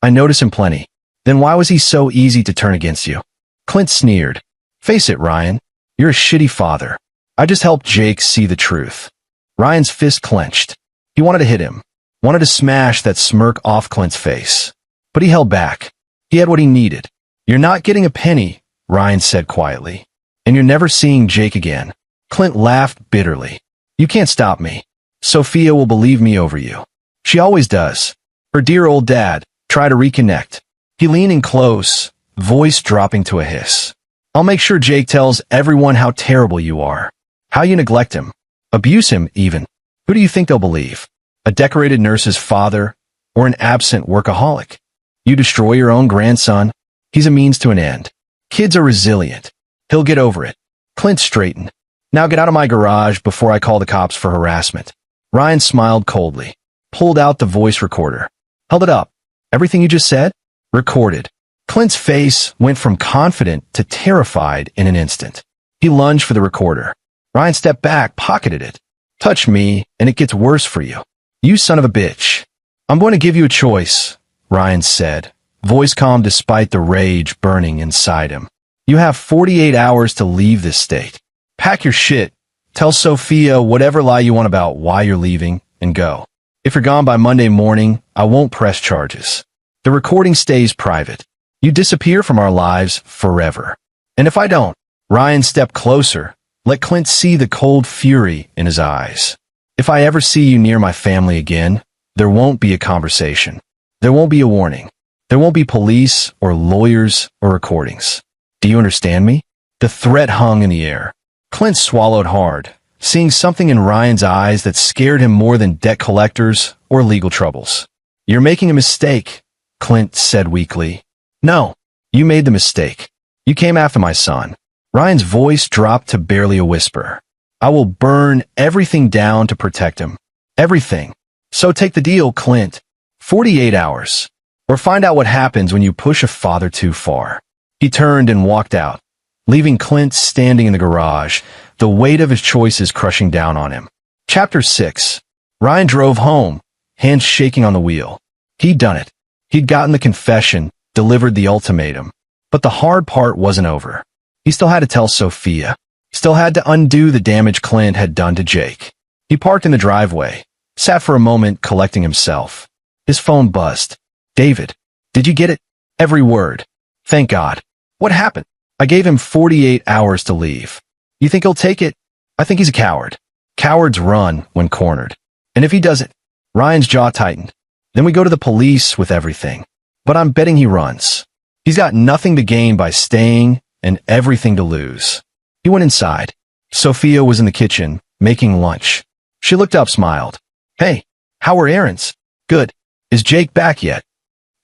I notice him plenty. Then why was he so easy to turn against you? Clint sneered. Face it, Ryan. You're a shitty father. I just helped Jake see the truth. Ryan's fist clenched. He wanted to hit him. Wanted to smash that smirk off Clint's face. But he held back. He had what he needed. You're not getting a penny, Ryan said quietly. And you're never seeing Jake again. Clint laughed bitterly. You can't stop me. Sophia will believe me over you. She always does. Her dear old dad. Try to reconnect. He leaned in close, voice dropping to a hiss. I'll make sure Jake tells everyone how terrible you are. How you neglect him. Abuse him, even. Who do you think they'll believe? A decorated nurse's father, or an absent workaholic? You destroy your own grandson. He's a means to an end. Kids are resilient. He'll get over it. Clint straightened. Now get out of my garage before I call the cops for harassment. Ryan smiled coldly. Pulled out the voice recorder. Held it up. Everything you just said? Recorded. Clint's face went from confident to terrified in an instant. He lunged for the recorder. Ryan stepped back, pocketed it. Touch me, and it gets worse for you. You son of a bitch. I'm going to give you a choice, Ryan said, voice calm despite the rage burning inside him. You have 48 hours to leave this state. Pack your shit. Tell Sophia whatever lie you want about why you're leaving, and go. If you're gone by Monday morning, I won't press charges. The recording stays private. You disappear from our lives forever. And if I don't, Ryan stepped closer. Let Clint see the cold fury in his eyes. If I ever see you near my family again, there won't be a conversation. There won't be a warning. There won't be police or lawyers or recordings. Do you understand me? The threat hung in the air. Clint swallowed hard, seeing something in Ryan's eyes that scared him more than debt collectors or legal troubles. You're making a mistake, Clint said weakly. No, you made the mistake. You came after my son. Ryan's voice dropped to barely a whisper. I will burn everything down to protect him. Everything. So take the deal, Clint. 48 hours. Or find out what happens when you push a father too far. He turned and walked out, leaving Clint standing in the garage, the weight of his choices crushing down on him. Chapter 6. Ryan drove home, hands shaking on the wheel. He'd done it. He'd gotten the confession, delivered the ultimatum. But the hard part wasn't over. He still had to tell Sophia. Still had to undo the damage Clint had done to Jake. He parked in the driveway, sat for a moment collecting himself. His phone buzzed. David, did you get it? Every word. Thank God. What happened? I gave him 48 hours to leave. You think he'll take it? I think he's a coward. Cowards run when cornered. And if he doesn't, Ryan's jaw tightened. Then we go to the police with everything. But I'm betting he runs. He's got nothing to gain by staying and everything to lose. He went inside. Sophia was in the kitchen, making lunch. She looked up, smiled. Hey, how are errands? Good. Is Jake back yet?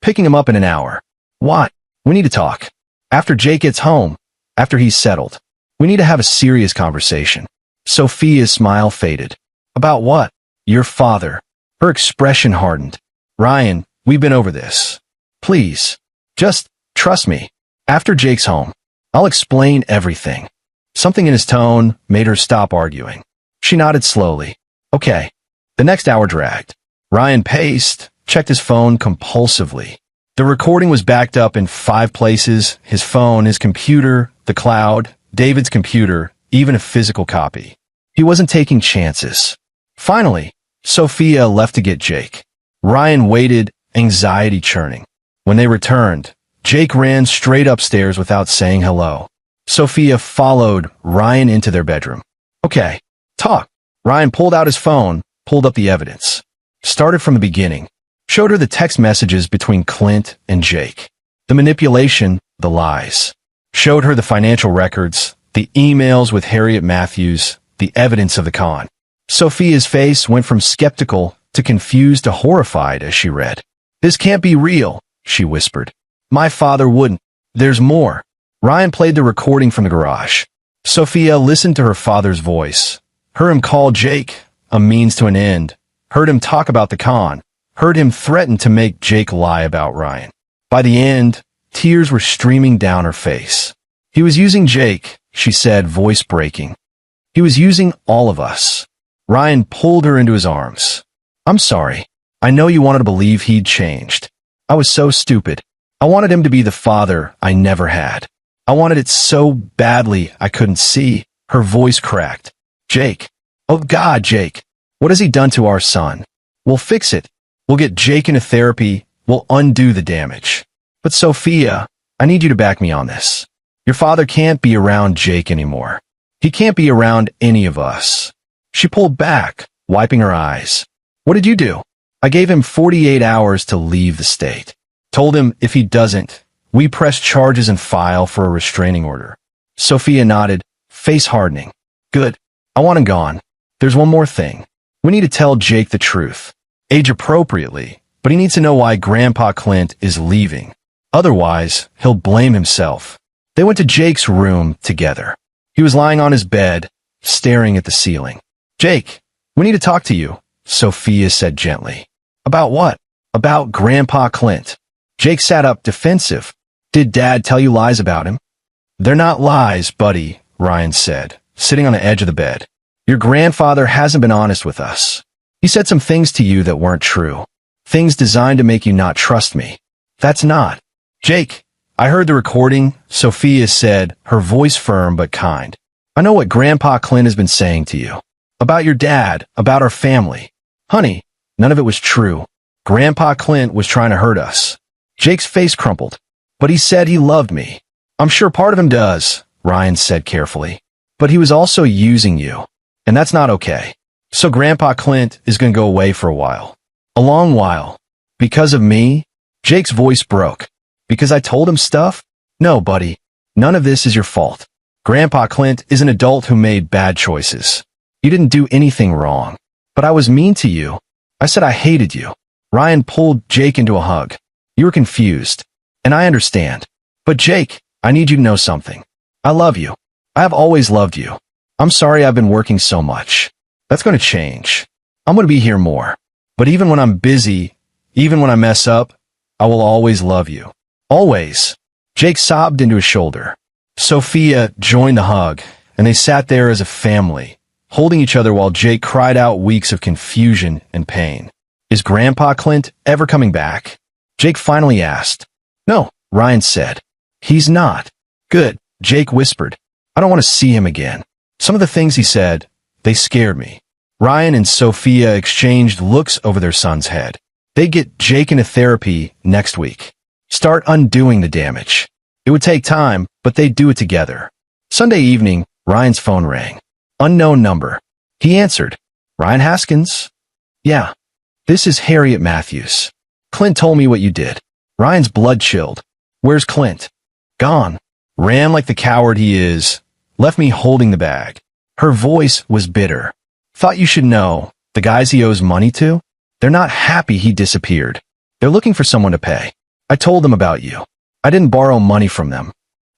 Picking him up in an hour. What? We need to talk. After Jake gets home, after he's settled. We need to have a serious conversation. Sophia's smile faded. About what? Your father. Her expression hardened. Ryan, we've been over this. Please. Just trust me. After Jake's home, I'll explain everything. Something in his tone made her stop arguing. She nodded slowly. Okay. The next hour dragged. Ryan paced, checked his phone compulsively. The recording was backed up in 5 places: his phone, his computer, the cloud, David's computer, even a physical copy. He wasn't taking chances. Finally, Sophia left to get Jake. Ryan waited, anxiety churning. When they returned, Jake ran straight upstairs without saying hello. Sophia followed Ryan into their bedroom. Okay, talk. Ryan pulled out his phone, pulled up the evidence. Started from the beginning. Showed her the text messages between Clint and Jake. The manipulation, the lies. Showed her the financial records, the emails with Harriet Matthews, the evidence of the con. Sophia's face went from skeptical to confused to horrified as she read. This can't be real, she whispered. My father wouldn't. There's more. Ryan played the recording from the garage. Sophia listened to her father's voice. Heard him call Jake a means to an end. Heard him talk about the con. Heard him threaten to make Jake lie about Ryan. By the end, tears were streaming down her face. He was using Jake, she said, voice breaking. He was using all of us. Ryan pulled her into his arms. I'm sorry. I know you wanted to believe he'd changed. I was so stupid. I wanted him to be the father I never had. I wanted it so badly I couldn't see. Her voice cracked. Jake. Oh God, Jake. What has he done to our son? We'll fix it. We'll get Jake into therapy. We'll undo the damage. But Sophia, I need you to back me on this. Your father can't be around Jake anymore. He can't be around any of us. She pulled back, wiping her eyes. What did you do? I gave him 48 hours to leave the state. Told him if he doesn't, we press charges and file for a restraining order. Sophia nodded, face hardening. Good. I want him gone. There's one more thing. We need to tell Jake the truth. Age appropriately, but he needs to know why Grandpa Clint is leaving. Otherwise, he'll blame himself. They went to Jake's room together. He was lying on his bed, staring at the ceiling. Jake, we need to talk to you, Sophia said gently. About what? About Grandpa Clint. Jake sat up, defensive. Did Dad tell you lies about him? They're not lies, buddy, Ryan said, sitting on the edge of the bed. Your grandfather hasn't been honest with us. He said some things to you that weren't true. Things designed to make you not trust me. That's not. Jake, I heard the recording, Sophia said, her voice firm but kind. I know what Grandpa Clint has been saying to you. About your dad, about our family. Honey, none of it was true. Grandpa Clint was trying to hurt us. Jake's face crumpled. But he said he loved me. I'm sure part of him does, Ryan said carefully. But he was also using you. And that's not okay. So Grandpa Clint is going to go away for a while. A long while. Because of me? Jake's voice broke. Because I told him stuff? No, buddy. None of this is your fault. Grandpa Clint is an adult who made bad choices. You didn't do anything wrong. But I was mean to you. I said I hated you. Ryan pulled Jake into a hug. You were confused. And I understand. But Jake, I need you to know something. I love you. I have always loved you. I'm sorry I've been working so much. That's going to change. I'm going to be here more. But even when I'm busy, even when I mess up, I will always love you. Always. Jake sobbed into his shoulder. Sophia joined the hug, and they sat there as a family, holding each other while Jake cried out weeks of confusion and pain. Is Grandpa Clint ever coming back? Jake finally asked. No, Ryan said. He's not. Good, Jake whispered. I don't want to see him again. Some of the things he said, they scared me. Ryan and Sophia exchanged looks over their son's head. They'd get Jake into therapy next week. Start undoing the damage. It would take time, but they'd do it together. Sunday evening, Ryan's phone rang. Unknown number. He answered. Ryan Haskins? Yeah. This is Harriet Matthews. Clint told me what you did. Ryan's blood chilled. Where's Clint? Gone. Ran like the coward he is. Left me holding the bag. Her voice was bitter. Thought you should know, the guys he owes money to? They're not happy he disappeared. They're looking for someone to pay. I told them about you. I didn't borrow money from them.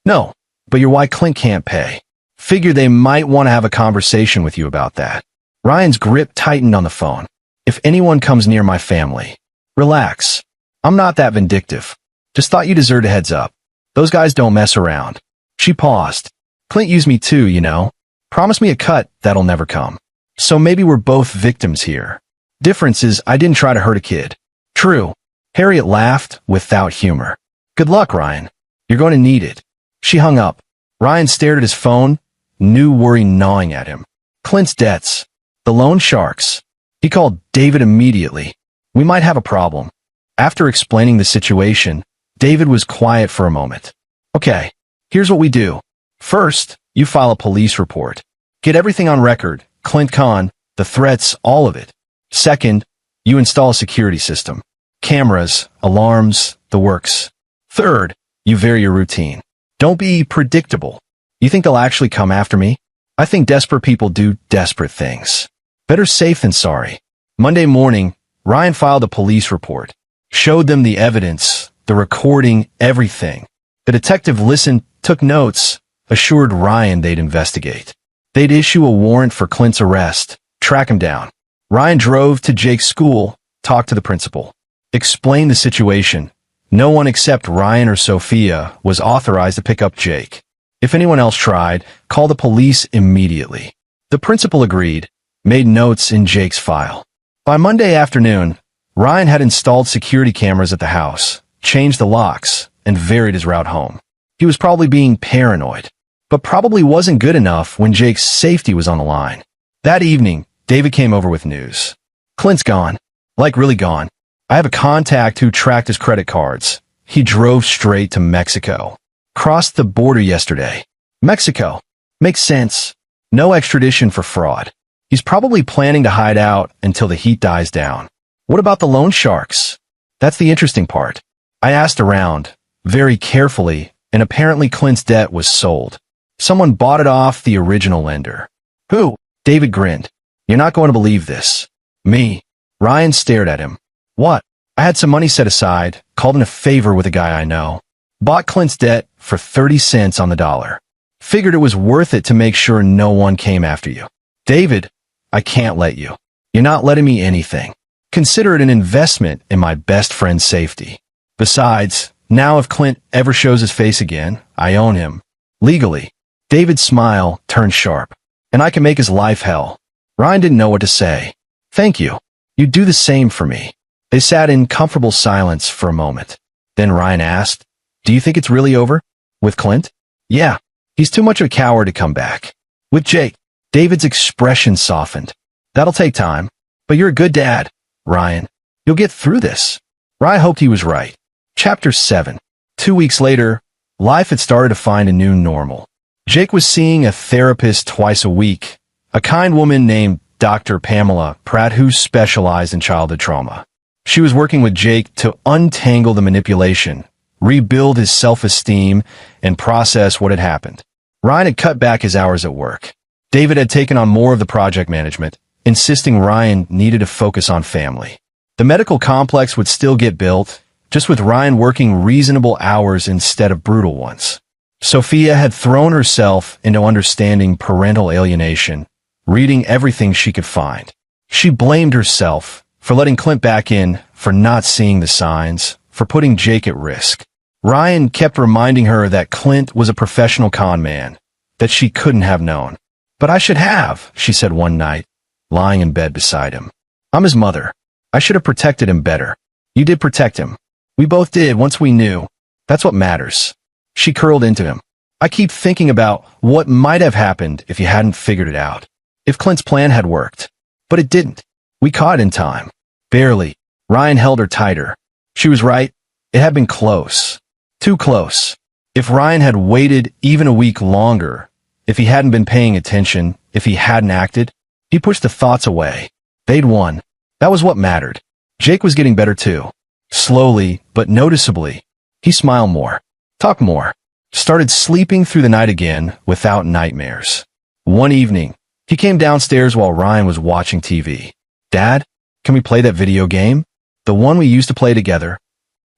No, but you're why Clint can't pay. Figure they might want to have a conversation with you about that. Ryan's grip tightened on the phone. If anyone comes near my family, relax. I'm not that vindictive. Just thought you deserved a heads up. Those guys don't mess around. She paused. Clint used me too, you know. Promised me a cut that'll never come. So maybe we're both victims here. Difference is I didn't try to hurt a kid. True. Harriet laughed without humor. Good luck, Ryan. You're going to need it. She hung up. Ryan stared at his phone, new worry gnawing at him. Clint's debts. The loan sharks. He called David immediately. We might have a problem. After explaining the situation, David was quiet for a moment. Okay, here's what we do. First, you file a police report. Get everything on record. Clint Kahn, the threats, all of it. Second, you install a security system. Cameras, alarms, the works. Third, you vary your routine. Don't be predictable. You think they'll actually come after me? I think desperate people do desperate things. Better safe than sorry. Monday morning, Ryan filed a police report. Showed them the evidence, the recording, everything. The detective listened, took notes, assured Ryan they'd investigate. They'd issue a warrant for Clint's arrest, track him down. Ryan drove to Jake's school, talked to the principal. Explained the situation. No one except Ryan or Sophia was authorized to pick up Jake. If anyone else tried, call the police immediately. The principal agreed, made notes in Jake's file. By Monday afternoon, Ryan had installed security cameras at the house, changed the locks, and varied his route home. He was probably being paranoid, but probably wasn't good enough when Jake's safety was on the line. That evening, David came over with news. Clint's gone. Like really gone. I have a contact who tracked his credit cards. He drove straight to Mexico. Crossed the border yesterday. Mexico. Makes sense. No extradition for fraud. He's probably planning to hide out until the heat dies down. What about the loan sharks? That's the interesting part. I asked around, very carefully, and apparently Clint's debt was sold. Someone bought it off the original lender. Who? David grinned. You're not going to believe this. Me. Ryan stared at him. What? I had some money set aside, called in a favor with a guy I know. Bought Clint's debt for 30 cents on the dollar. Figured it was worth it to make sure no one came after you. David, I can't let you. You're not letting me anything. Consider it an investment in my best friend's safety. Besides, now if Clint ever shows his face again, I own him. Legally. David's smile turned sharp. And I can make his life hell. Ryan didn't know what to say. Thank you. You do the same for me. They sat in comfortable silence for a moment. Then Ryan asked, do you think it's really over? With Clint? Yeah. He's too much of a coward to come back. With Jake, David's expression softened. That'll take time. But you're a good dad, Ryan. You'll get through this. Ryan hoped he was right. Chapter 7. 2 weeks later, life had started to find a new normal. Jake was seeing a therapist twice a week, a kind woman named Dr. Pamela Pratt who specialized in childhood trauma. She was working with Jake to untangle the manipulation, rebuild his self-esteem, and process what had happened. Ryan had cut back his hours at work. David had taken on more of the project management, insisting Ryan needed to focus on family. The medical complex would still get built, just with Ryan working reasonable hours instead of brutal ones. Sophia had thrown herself into understanding parental alienation, reading everything she could find. She blamed herself for letting Clint back in, for not seeing the signs, for putting Jake at risk. Ryan kept reminding her that Clint was a professional con man, that she couldn't have known. But I should have, she said one night, lying in bed beside him. I'm his mother. I should have protected him better. You did protect him. We both did once we knew. That's what matters. She curled into him. I keep thinking about what might have happened if you hadn't figured it out. If Clint's plan had worked. But it didn't. We caught it in time. Barely. Ryan held her tighter. She was right. It had been close. Too close. If Ryan had waited even a week longer, if he hadn't been paying attention, if he hadn't acted, he pushed the thoughts away. They'd won. That was what mattered. Jake was getting better too. Slowly, but noticeably. He smiled more. Talked more. Started sleeping through the night again without nightmares. One evening, he came downstairs while Ryan was watching TV. "Dad, can we play that video game? The one we used to play together?"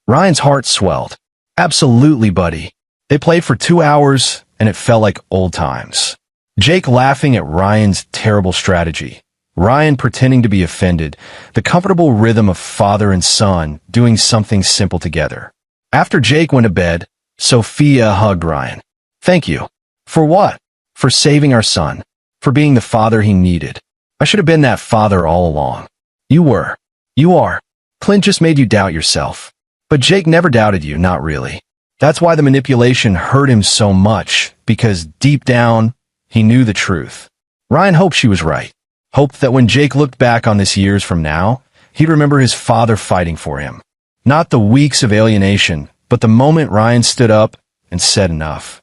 Ryan's heart swelled. "Absolutely, buddy." They played for 2 hours, and it felt like old times. Jake laughing at Ryan's terrible strategy. Ryan pretending to be offended. The comfortable rhythm of father and son doing something simple together. After Jake went to bed, Sophia hugged Ryan. "Thank you." "For what?" "For saving our son. For being the father he needed. I should have been that father all along." "You were. You are. Clint just made you doubt yourself." "But Jake never doubted you, not really." That's why the manipulation hurt him so much, because deep down, he knew the truth. Ryan hoped she was right. Hoped that when Jake looked back on this years from now, he'd remember his father fighting for him. Not the weeks of alienation, but the moment Ryan stood up and said enough.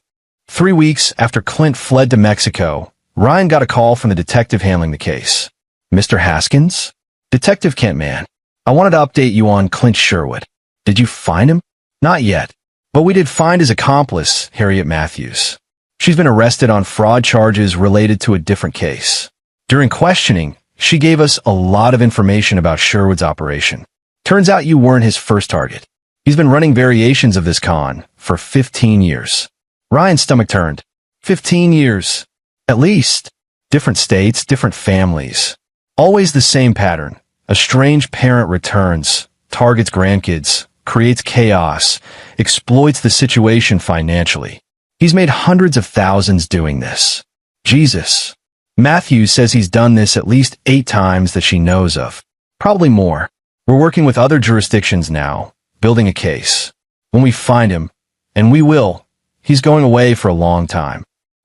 3 weeks after Clint fled to Mexico, Ryan got a call from the detective handling the case. "Mr. Haskins?" "Detective Kentman, I wanted to update you on Clint Sherwood." "Did you find him?" "Not yet. But we did find his accomplice, Harriet Matthews. She's been arrested on fraud charges related to a different case. During questioning, she gave us a lot of information about Sherwood's operation. Turns out you weren't his first target. He's been running variations of this con for 15 years. Ryan's stomach turned. 15 years. At least. Different states, different families. Always the same pattern. A strange parent returns, targets grandkids, creates chaos, exploits the situation financially. He's made hundreds of thousands doing this. Jesus. Matthews says he's done this at least 8 times that she knows of. Probably more. We're working with other jurisdictions now, building a case. When we find him, and we will, he's going away for a long time.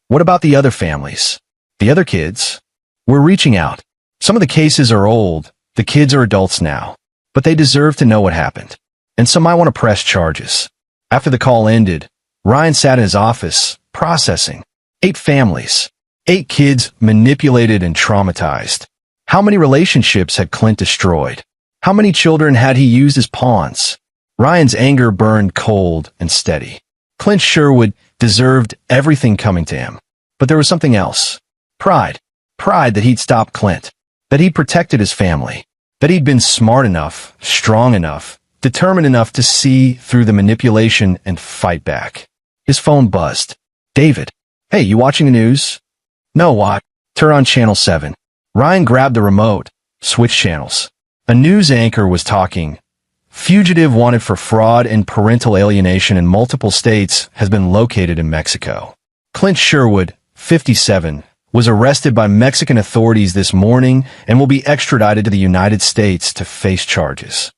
What about the other families? The other kids? We're reaching out. Some of the cases are old, the kids are adults now, but they deserve to know what happened. And some might want to press charges. After the call ended, Ryan sat in his office, processing. 8 families. 8 kids manipulated and traumatized. How many relationships had Clint destroyed? How many children had he used as pawns? Ryan's anger burned cold and steady. Clint Sherwood deserved everything coming to him. But there was something else. Pride. Pride that he'd stopped Clint. That he'd protected his family. That he'd been smart enough, strong enough, determined enough to see through the manipulation and fight back. His phone buzzed. "David. Hey, you watching the news?" "No, what?" "Turn on channel 7. Ryan grabbed the remote, switched channels. A news anchor was talking. "Fugitive wanted for fraud and parental alienation in multiple states has been located in Mexico. Clint Sherwood, 57, was arrested by Mexican authorities this morning and will be extradited to the United States to face charges."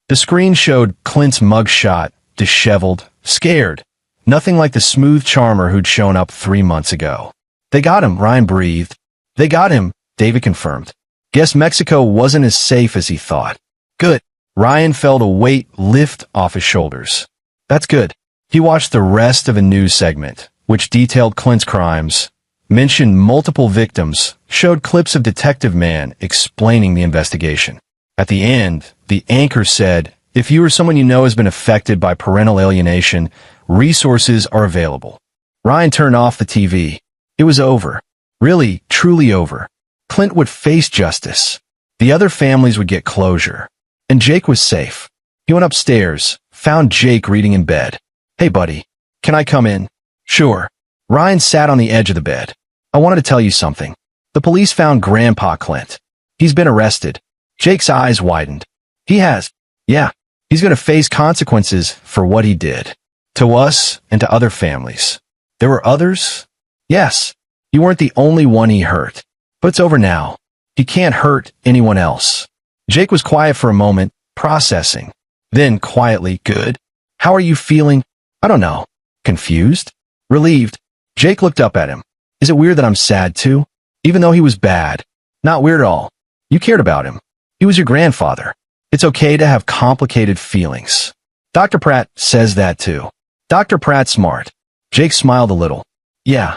The screen showed Clint's mugshot, disheveled, scared. Nothing like the smooth charmer who'd shown up 3 months ago. "They got him," Ryan breathed. "They got him," David confirmed. Guess Mexico wasn't as safe as he thought. "Good." Ryan felt a weight lift off his shoulders. "That's good." He watched the rest of a news segment, which detailed Clint's crimes, mentioned multiple victims, showed clips of Detective Man explaining the investigation. At the end, the anchor said, "If you or someone you know has been affected by parental alienation, resources are available." Ryan turned off the TV. It was over. Really, truly over. Clint would face justice. The other families would get closure. And Jake was safe. He went upstairs, found Jake reading in bed. "Hey, buddy. Can I come in?" "Sure." Ryan sat on the edge of the bed. "I wanted to tell you something. The police found Grandpa Clint. He's been arrested." Jake's eyes widened. "He has?" "Yeah. He's going to face consequences for what he did. To us and to other families." "There were others?" "Yes. You weren't the only one he hurt. But it's over now. He can't hurt anyone else." Jake was quiet for a moment, processing. Then, quietly, "Good. How are you feeling?" "I don't know." "Confused?" "Relieved." Jake looked up at him. "Is it weird that I'm sad too? Even though he was bad?" "Not weird at all. You cared about him. He was your grandfather. It's okay to have complicated feelings. Dr. Pratt says that too. Dr. Pratt's smart. Jake smiled a little. Yeah.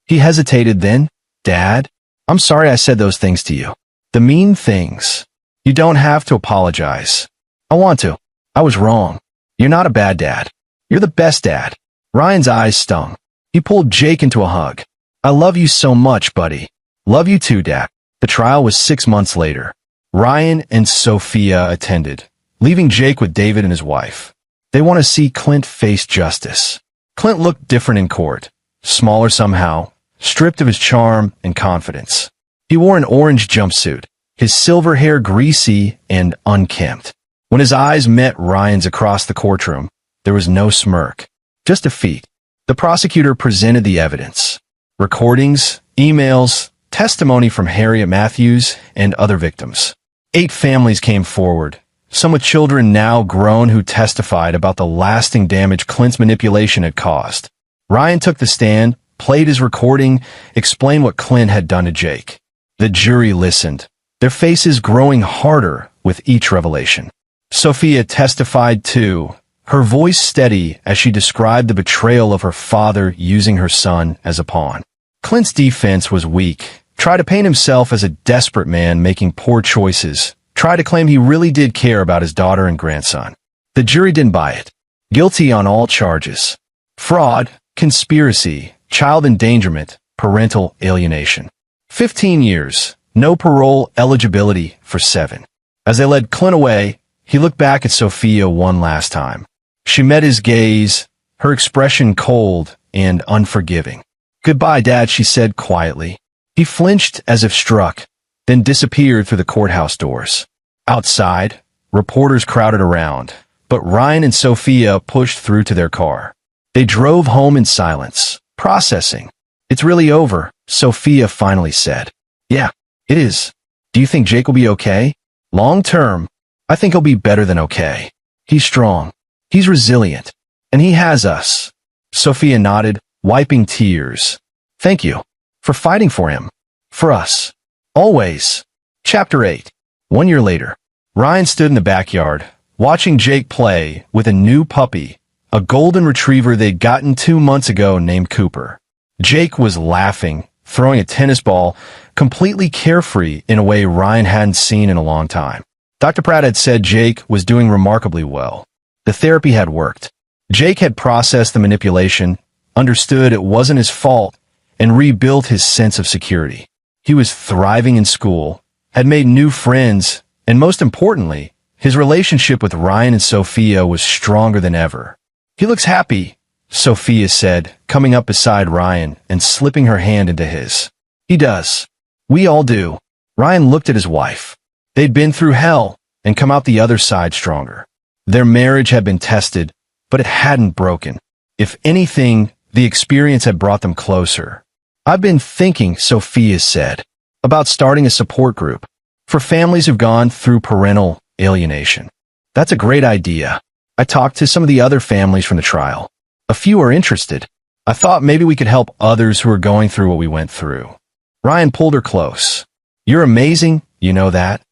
He hesitated then. Dad? I'm sorry I said those things to you. The mean things. You don't have to apologize. I want to. I was wrong. You're not a bad dad. You're the best dad. Ryan's eyes stung. He pulled Jake into a hug. I love you so much, buddy. Love you too, Dad. The trial was 6 months later. Ryan and Sophia attended, leaving Jake with David and his wife. They want to see Clint face justice. Clint looked different in court, smaller somehow, stripped of his charm and confidence. He wore an orange jumpsuit, his silver hair greasy and unkempt. When his eyes met Ryan's across the courtroom, there was no smirk, just defeat. The prosecutor presented the evidence. Recordings, emails, testimony from Harriet Matthews and other victims. 8 families came forward, some with children now grown who testified about the lasting damage Clint's manipulation had caused. Ryan took the stand, played his recording, explained what Clint had done to Jake. The jury listened, their faces growing harder with each revelation. Sophia testified too, her voice steady as she described the betrayal of her father using her son as a pawn. Clint's defense was weak, tried to paint himself as a desperate man making poor choices, tried to claim he really did care about his daughter and grandson. The jury didn't buy it. Guilty on all charges. Fraud, conspiracy, child endangerment, parental alienation. 15 years, no parole eligibility for 7. As they led Clint away, he looked back at Sophia one last time. She met his gaze, her expression cold and unforgiving. Goodbye, Dad, she said quietly. He flinched as if struck, then disappeared through the courthouse doors. Outside, reporters crowded around, but Ryan and Sophia pushed through to their car. They drove home in silence, processing. It's really over, Sophia finally said. Yeah, it is. Do you think Jake will be okay? Long term, I think he'll be better than okay. He's strong. He's resilient. And he has us. Sophia nodded, wiping tears. Thank you. For fighting for him. For us. Always. Chapter 8. 1 year later, Ryan stood in the backyard, watching Jake play with a new puppy, a golden retriever they'd gotten 2 months ago named Cooper. Jake was laughing, throwing a tennis ball, completely carefree in a way Ryan hadn't seen in a long time. Dr. Pratt had said Jake was doing remarkably well. The therapy had worked. Jake had processed the manipulation, understood it wasn't his fault, and rebuilt his sense of security. He was thriving in school, had made new friends, and most importantly, his relationship with Ryan and Sophia was stronger than ever. He looks happy, Sophia said, coming up beside Ryan and slipping her hand into his. He does. We all do. Ryan looked at his wife. They'd been through hell and come out the other side stronger. Their marriage had been tested, but it hadn't broken. If anything, the experience had brought them closer. I've been thinking, Sophia said, about starting a support group for families who've gone through parental alienation. That's a great idea. I talked to some of the other families from the trial. A few are interested. I thought maybe we could help others who are going through what we went through. Ryan pulled her close. You're amazing, you know that.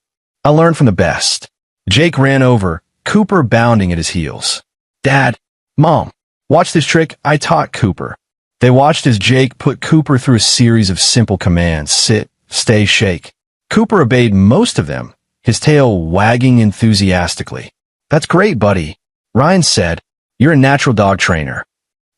I learned from the best. Jake ran over, Cooper bounding at his heels. Dad, Mom, watch this trick I taught Cooper. They watched as Jake put Cooper through a series of simple commands: sit, stay, shake. Cooper obeyed most of them, his tail wagging enthusiastically. That's great, buddy. Ryan said, you're a natural dog trainer.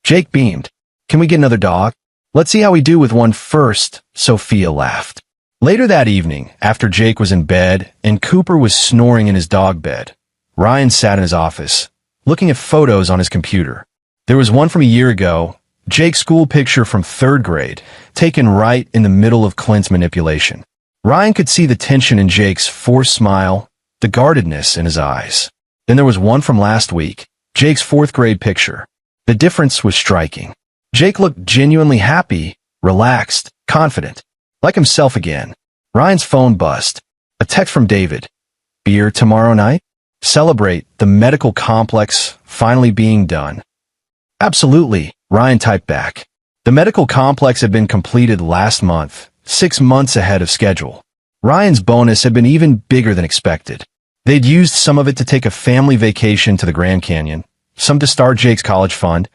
Jake beamed. Can we get another dog? Let's see how we do with one first, Sophia laughed. Later that evening, after Jake was in bed and Cooper was snoring in his dog bed, Ryan sat in his office, looking at photos on his computer. There was one from a year ago, Jake's school picture from 3rd grade, taken right in the middle of Clint's manipulation. Ryan could see the tension in Jake's forced smile, the guardedness in his eyes. Then there was one from last week, Jake's 4th grade picture. The difference was striking. Jake looked genuinely happy, relaxed, confident, like himself again. Ryan's phone buzzed. A text from David. Beer tomorrow night? Celebrate the medical complex finally being done. Absolutely, Ryan typed back. The medical complex had been completed last month, 6 months ahead of schedule. Ryan's bonus had been even bigger than expected. They'd used some of it to take a family vacation to the Grand Canyon, some to start Jake's college fund,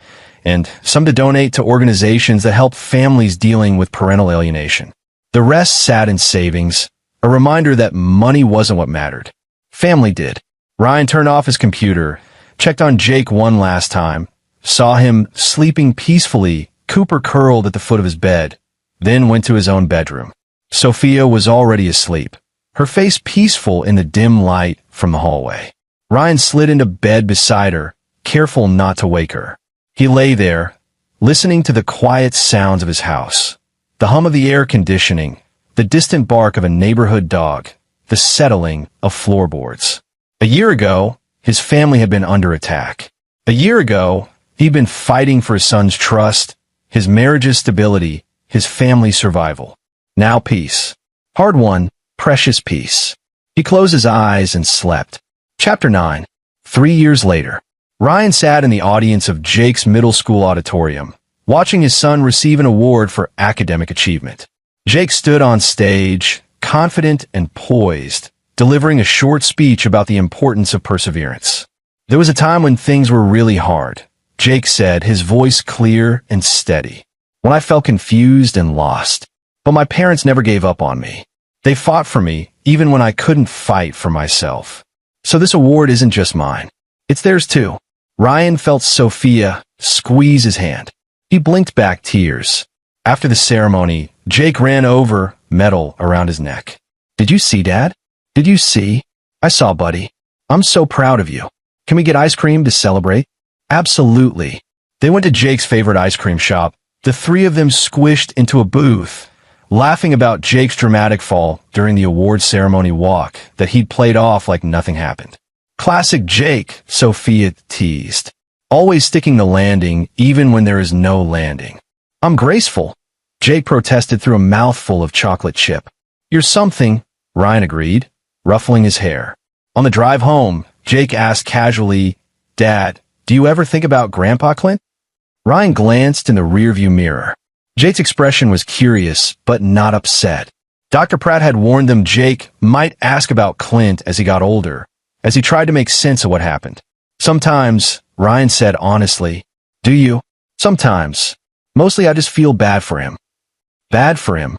and some to donate to organizations that help families dealing with parental alienation. The rest sat in savings, a reminder that money wasn't what mattered. Family did. Ryan turned off his computer, checked on Jake one last time, saw him sleeping peacefully, Cooper curled at the foot of his bed, then went to his own bedroom. Sophia was already asleep, her face peaceful in the dim light from the hallway. Ryan slid into bed beside her, careful not to wake her. He lay there, listening to the quiet sounds of his house, the hum of the air conditioning, the distant bark of a neighborhood dog, the settling of floorboards. A year ago, his family had been under attack. A year ago, he'd been fighting for his son's trust, his marriage's stability, his family's survival. Now peace. Hard-won, precious peace. He closed his eyes and slept. Chapter 9. 3 years later. Ryan sat in the audience of Jake's middle school auditorium, watching his son receive an award for academic achievement. Jake stood on stage, confident and poised, delivering a short speech about the importance of perseverance. There was a time when things were really hard, Jake said, his voice clear and steady, when I felt confused and lost. But my parents never gave up on me. They fought for me, even when I couldn't fight for myself. So this award isn't just mine. It's theirs too. Ryan felt Sophia squeeze his hand. He blinked back tears. After the ceremony, Jake ran over, medal around his neck. Did you see, Dad? Did you see? I saw, buddy. I'm so proud of you. Can we get ice cream to celebrate? Absolutely. They went to Jake's favorite ice cream shop. The three of them squished into a booth, laughing about Jake's dramatic fall during the award ceremony walk that he'd played off like nothing happened. Classic Jake, Sophia teased. Always sticking the landing even when there is no landing. I'm graceful, Jake protested through a mouthful of chocolate chip. You're something, Ryan agreed, ruffling his hair. On the drive home, Jake asked casually, Dad, do you ever think about Grandpa Clint? Ryan glanced in the rearview mirror. Jake's expression was curious, but not upset. Dr. Pratt had warned them Jake might ask about Clint as he got older, as he tried to make sense of what happened. Sometimes, Ryan said honestly. Do you? Sometimes. Mostly I just feel bad for him. Bad for him?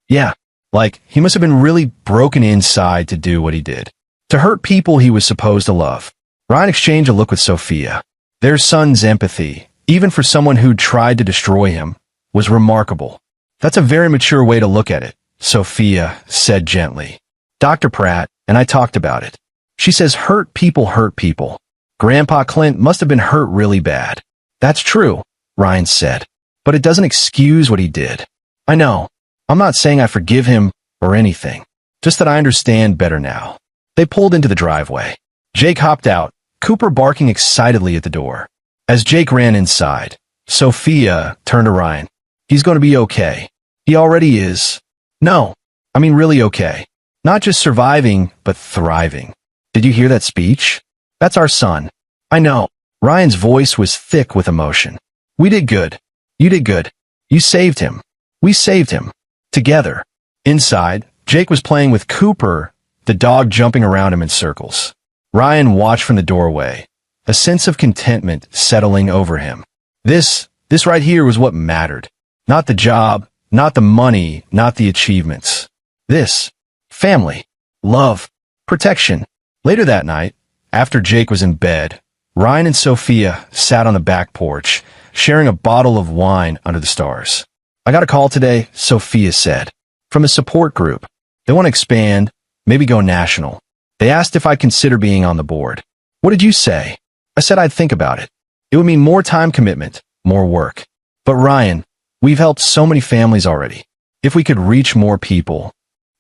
Yeah. Like, he must have been really broken inside to do what he did. To hurt people he was supposed to love. Ryan exchanged a look with Sophia. Their son's empathy, even for someone who'd tried to destroy him, was remarkable. That's a very mature way to look at it, Sophia said gently. Dr. Pratt and I talked about it. She says hurt people hurt people. Grandpa Clint must have been hurt really bad. That's true, Ryan said. But it doesn't excuse what he did. I know. I'm not saying I forgive him or anything. Just that I understand better now. They pulled into the driveway. Jake hopped out, Cooper barking excitedly at the door. As Jake ran inside, Sophia turned to Ryan. He's going to be okay. He already is. No, I mean really okay. Not just surviving, but thriving. Did you hear that speech? That's our son. I know. Ryan's voice was thick with emotion. We did good. You did good. You saved him. We saved him. Together. Inside, Jake was playing with Cooper, the dog jumping around him in circles. Ryan watched from the doorway, a sense of contentment settling over him. This right here was what mattered. Not the job, not the money, not the achievements. This. Family. Love. Protection. Later that night, after Jake was in bed, Ryan and Sophia sat on the back porch, sharing a bottle of wine under the stars. I got a call today, Sophia said, from a support group. They want to expand, maybe go national. They asked if I'd consider being on the board. What did you say? I said I'd think about it. It would mean more time commitment, more work. But Ryan, we've helped so many families already. If we could reach more people,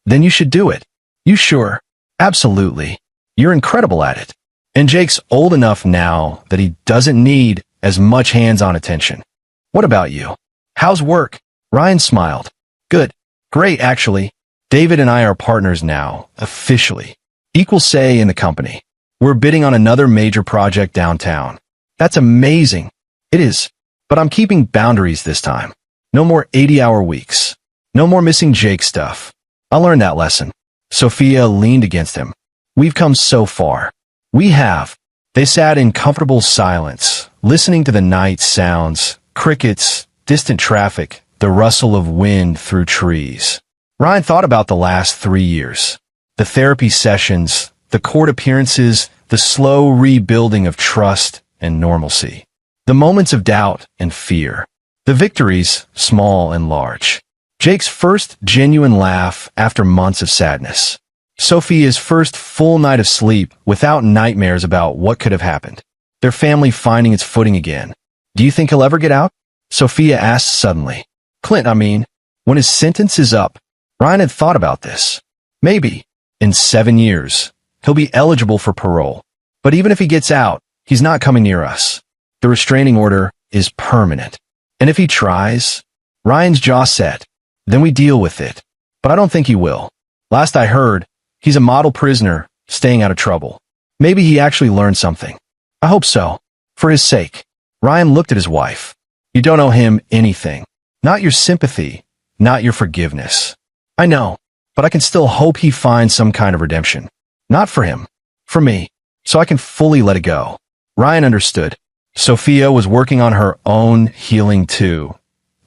then you should do it. You sure? Absolutely. You're incredible at it. And Jake's old enough now that he doesn't need as much hands-on attention. What about you? How's work? Ryan smiled. Good. Great, actually. David and I are partners now, officially. Equal say in the company. We're bidding on another major project downtown. That's amazing. It is. But I'm keeping boundaries this time. No more 80-hour weeks. No more missing Jake stuff. I learned that lesson. Sophia leaned against him. We've come so far. We have. They sat in comfortable silence, listening to the night sounds, crickets, distant traffic, the rustle of wind through trees. Ryan thought about the last 3 years. The therapy sessions, the court appearances, the slow rebuilding of trust and normalcy. The moments of doubt and fear. The victories, small and large. Jake's first genuine laugh after months of sadness. Sophia's first full night of sleep without nightmares about what could have happened. Their family finding its footing again. Do you think he'll ever get out? Sophia asked suddenly. Clint, when his sentence is up. Ryan had thought about this. Maybe, in 7 years, he'll be eligible for parole. But even if he gets out, he's not coming near us. The restraining order is permanent. And if he tries, Ryan's jaw set, then we deal with it. But I don't think he will. Last I heard, he's a model prisoner, staying out of trouble. Maybe he actually learned something. I hope so. For his sake. Ryan looked at his wife. You don't owe him anything. Not your sympathy, not your forgiveness. I know, but I can still hope he finds some kind of redemption. Not for him, for me, so I can fully let it go. Ryan understood. Sophia was working on her own healing too,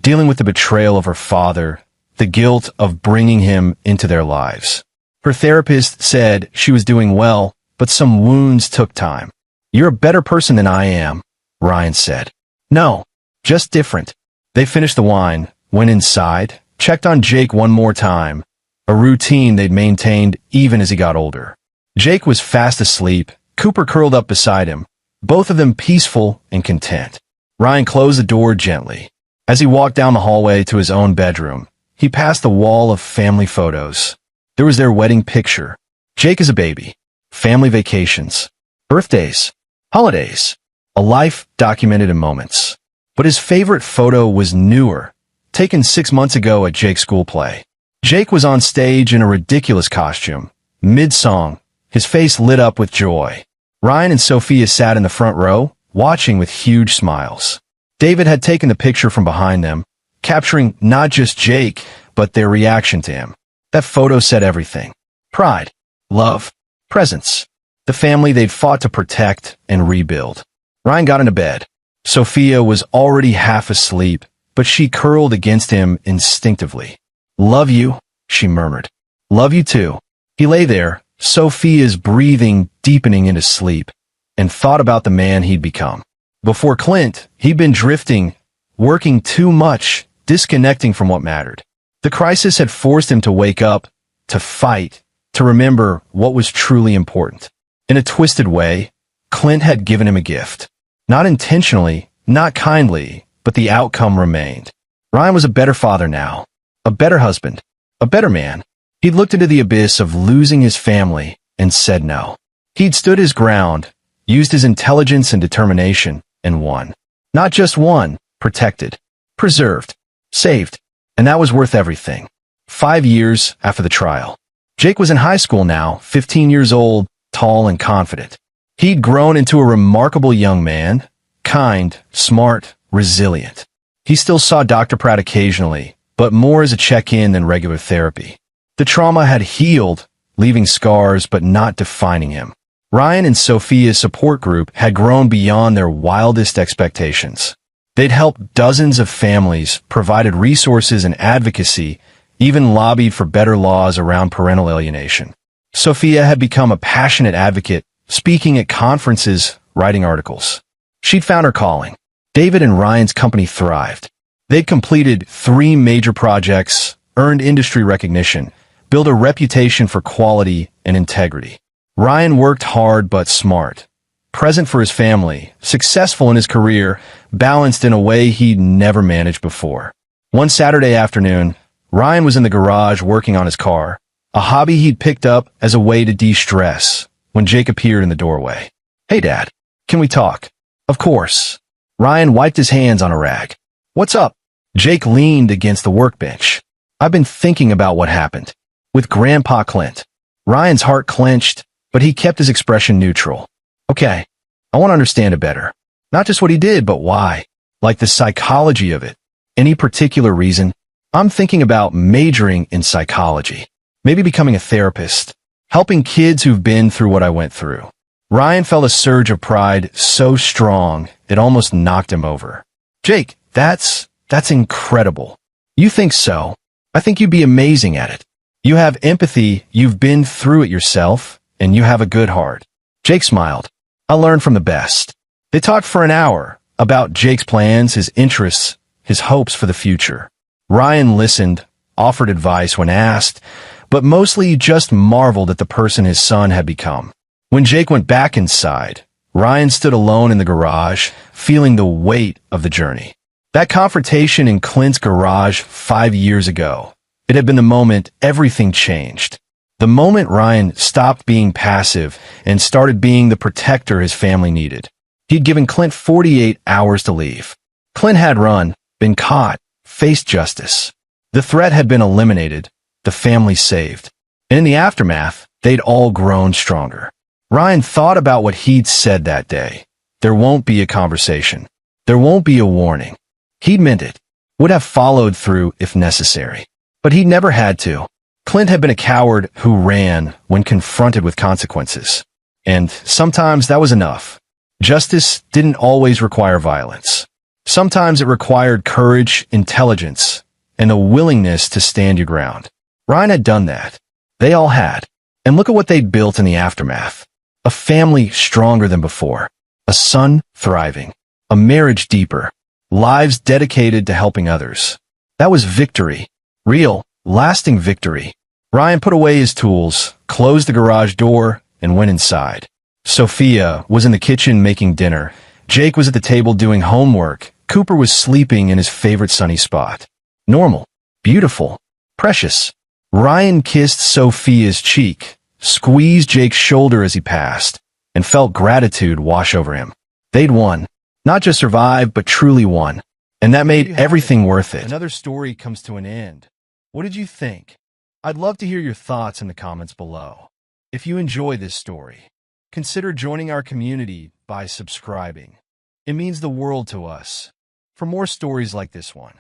dealing with the betrayal of her father, the guilt of bringing him into their lives. Her therapist said she was doing well, but some wounds took time. You're a better person than I am, Ryan said. No, just different. They finished the wine, went inside, checked on Jake one more time, a routine they'd maintained even as he got older. Jake was fast asleep, Cooper curled up beside him, both of them peaceful and content. Ryan closed the door gently. As he walked down the hallway to his own bedroom, he passed the wall of family photos. There was their wedding picture. Jake as a baby. Family vacations. Birthdays. Holidays. A life documented in moments. But his favorite photo was newer, taken 6 months ago at Jake's school play. Jake was on stage in a ridiculous costume. Mid-song, his face lit up with joy. Ryan and Sophia sat in the front row, watching with huge smiles. David had taken the picture from behind them, capturing not just Jake, but their reaction to him. That photo said everything. Pride, love, presence. The family they'd fought to protect and rebuild. Ryan got into bed. Sophia was already half asleep, but she curled against him instinctively. Love you, she murmured. Love you too. He lay there, Sophia's breathing deepening into sleep, and thought about the man he'd become. Before Clint, he'd been drifting, working too much, disconnecting from what mattered. The crisis had forced him to wake up, to fight, to remember what was truly important. In a twisted way, Clint had given him a gift. Not intentionally, not kindly, but the outcome remained. Ryan was a better father now, a better husband, a better man. He'd looked into the abyss of losing his family and said no. He'd stood his ground, used his intelligence and determination, and won. Not just won, protected, preserved, saved, and that was worth everything. 5 years after the trial. Jake was in high school now, 15 years old, tall and confident. He'd grown into a remarkable young man, kind, smart, resilient. He still saw Dr. Pratt occasionally, but more as a check-in than regular therapy. The trauma had healed, leaving scars but not defining him. Ryan and Sophia's support group had grown beyond their wildest expectations. They'd helped dozens of families, provided resources and advocacy, even lobbied for better laws around parental alienation. Sophia had become a passionate advocate, speaking at conferences, writing articles. She'd found her calling. David and Ryan's company thrived. They'd completed 3 major projects, earned industry recognition, built a reputation for quality and integrity. Ryan worked hard but smart, present for his family, successful in his career, balanced in a way he'd never managed before. One Saturday afternoon, Ryan was in the garage working on his car, a hobby he'd picked up as a way to de-stress, when Jake appeared in the doorway. Hey, Dad, can we talk? Of course. Ryan wiped his hands on a rag. What's up? Jake leaned against the workbench. I've been thinking about what happened. With Grandpa Clint. Ryan's heart clenched, but he kept his expression neutral. Okay, I want to understand it better. Not just what he did, but why. Like the psychology of it. Any particular reason? I'm thinking about majoring in psychology. Maybe becoming a therapist. Helping kids who've been through what I went through. Ryan felt a surge of pride so strong it almost knocked him over. Jake, that's incredible. You think so? I think you'd be amazing at it. You have empathy, you've been through it yourself, and you have a good heart. Jake smiled. I learned from the best. They talked for an hour about Jake's plans, his interests, his hopes for the future. Ryan listened, offered advice when asked, but mostly just marveled at the person his son had become. When Jake went back inside, Ryan stood alone in the garage, feeling the weight of the journey. That confrontation in Clint's garage 5 years ago, it had been the moment everything changed. The moment Ryan stopped being passive and started being the protector his family needed. He'd given Clint 48 hours to leave. Clint had run, been caught, faced justice. The threat had been eliminated, the family saved. And in the aftermath, they'd all grown stronger. Ryan thought about what he'd said that day. There won't be a conversation. There won't be a warning. He'd meant it, would have followed through if necessary. But he'd never had to. Clint had been a coward who ran when confronted with consequences. And sometimes that was enough. Justice didn't always require violence. Sometimes it required courage, intelligence, and a willingness to stand your ground. Ryan had done that. They all had. And look at what they'd built in the aftermath. A family stronger than before. A son thriving. A marriage deeper. Lives dedicated to helping others. That was victory. Real, lasting victory. Ryan put away his tools, closed the garage door, and went inside. Sophia was in the kitchen making dinner. Jake was at the table doing homework. Cooper was sleeping in his favorite sunny spot. Normal. Beautiful. Precious. Ryan kissed Sophia's cheek, squeezed Jake's shoulder as he passed, and felt gratitude wash over him. They'd won. Not just survived, but truly won. And that made everything worth it. Another story comes to an end. What did you think? I'd love to hear your thoughts in the comments below. If you enjoy this story, consider joining our community by subscribing. It means the world to us. For more stories like this one,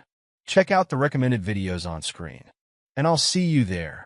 check out the recommended videos on screen. And I'll see you there.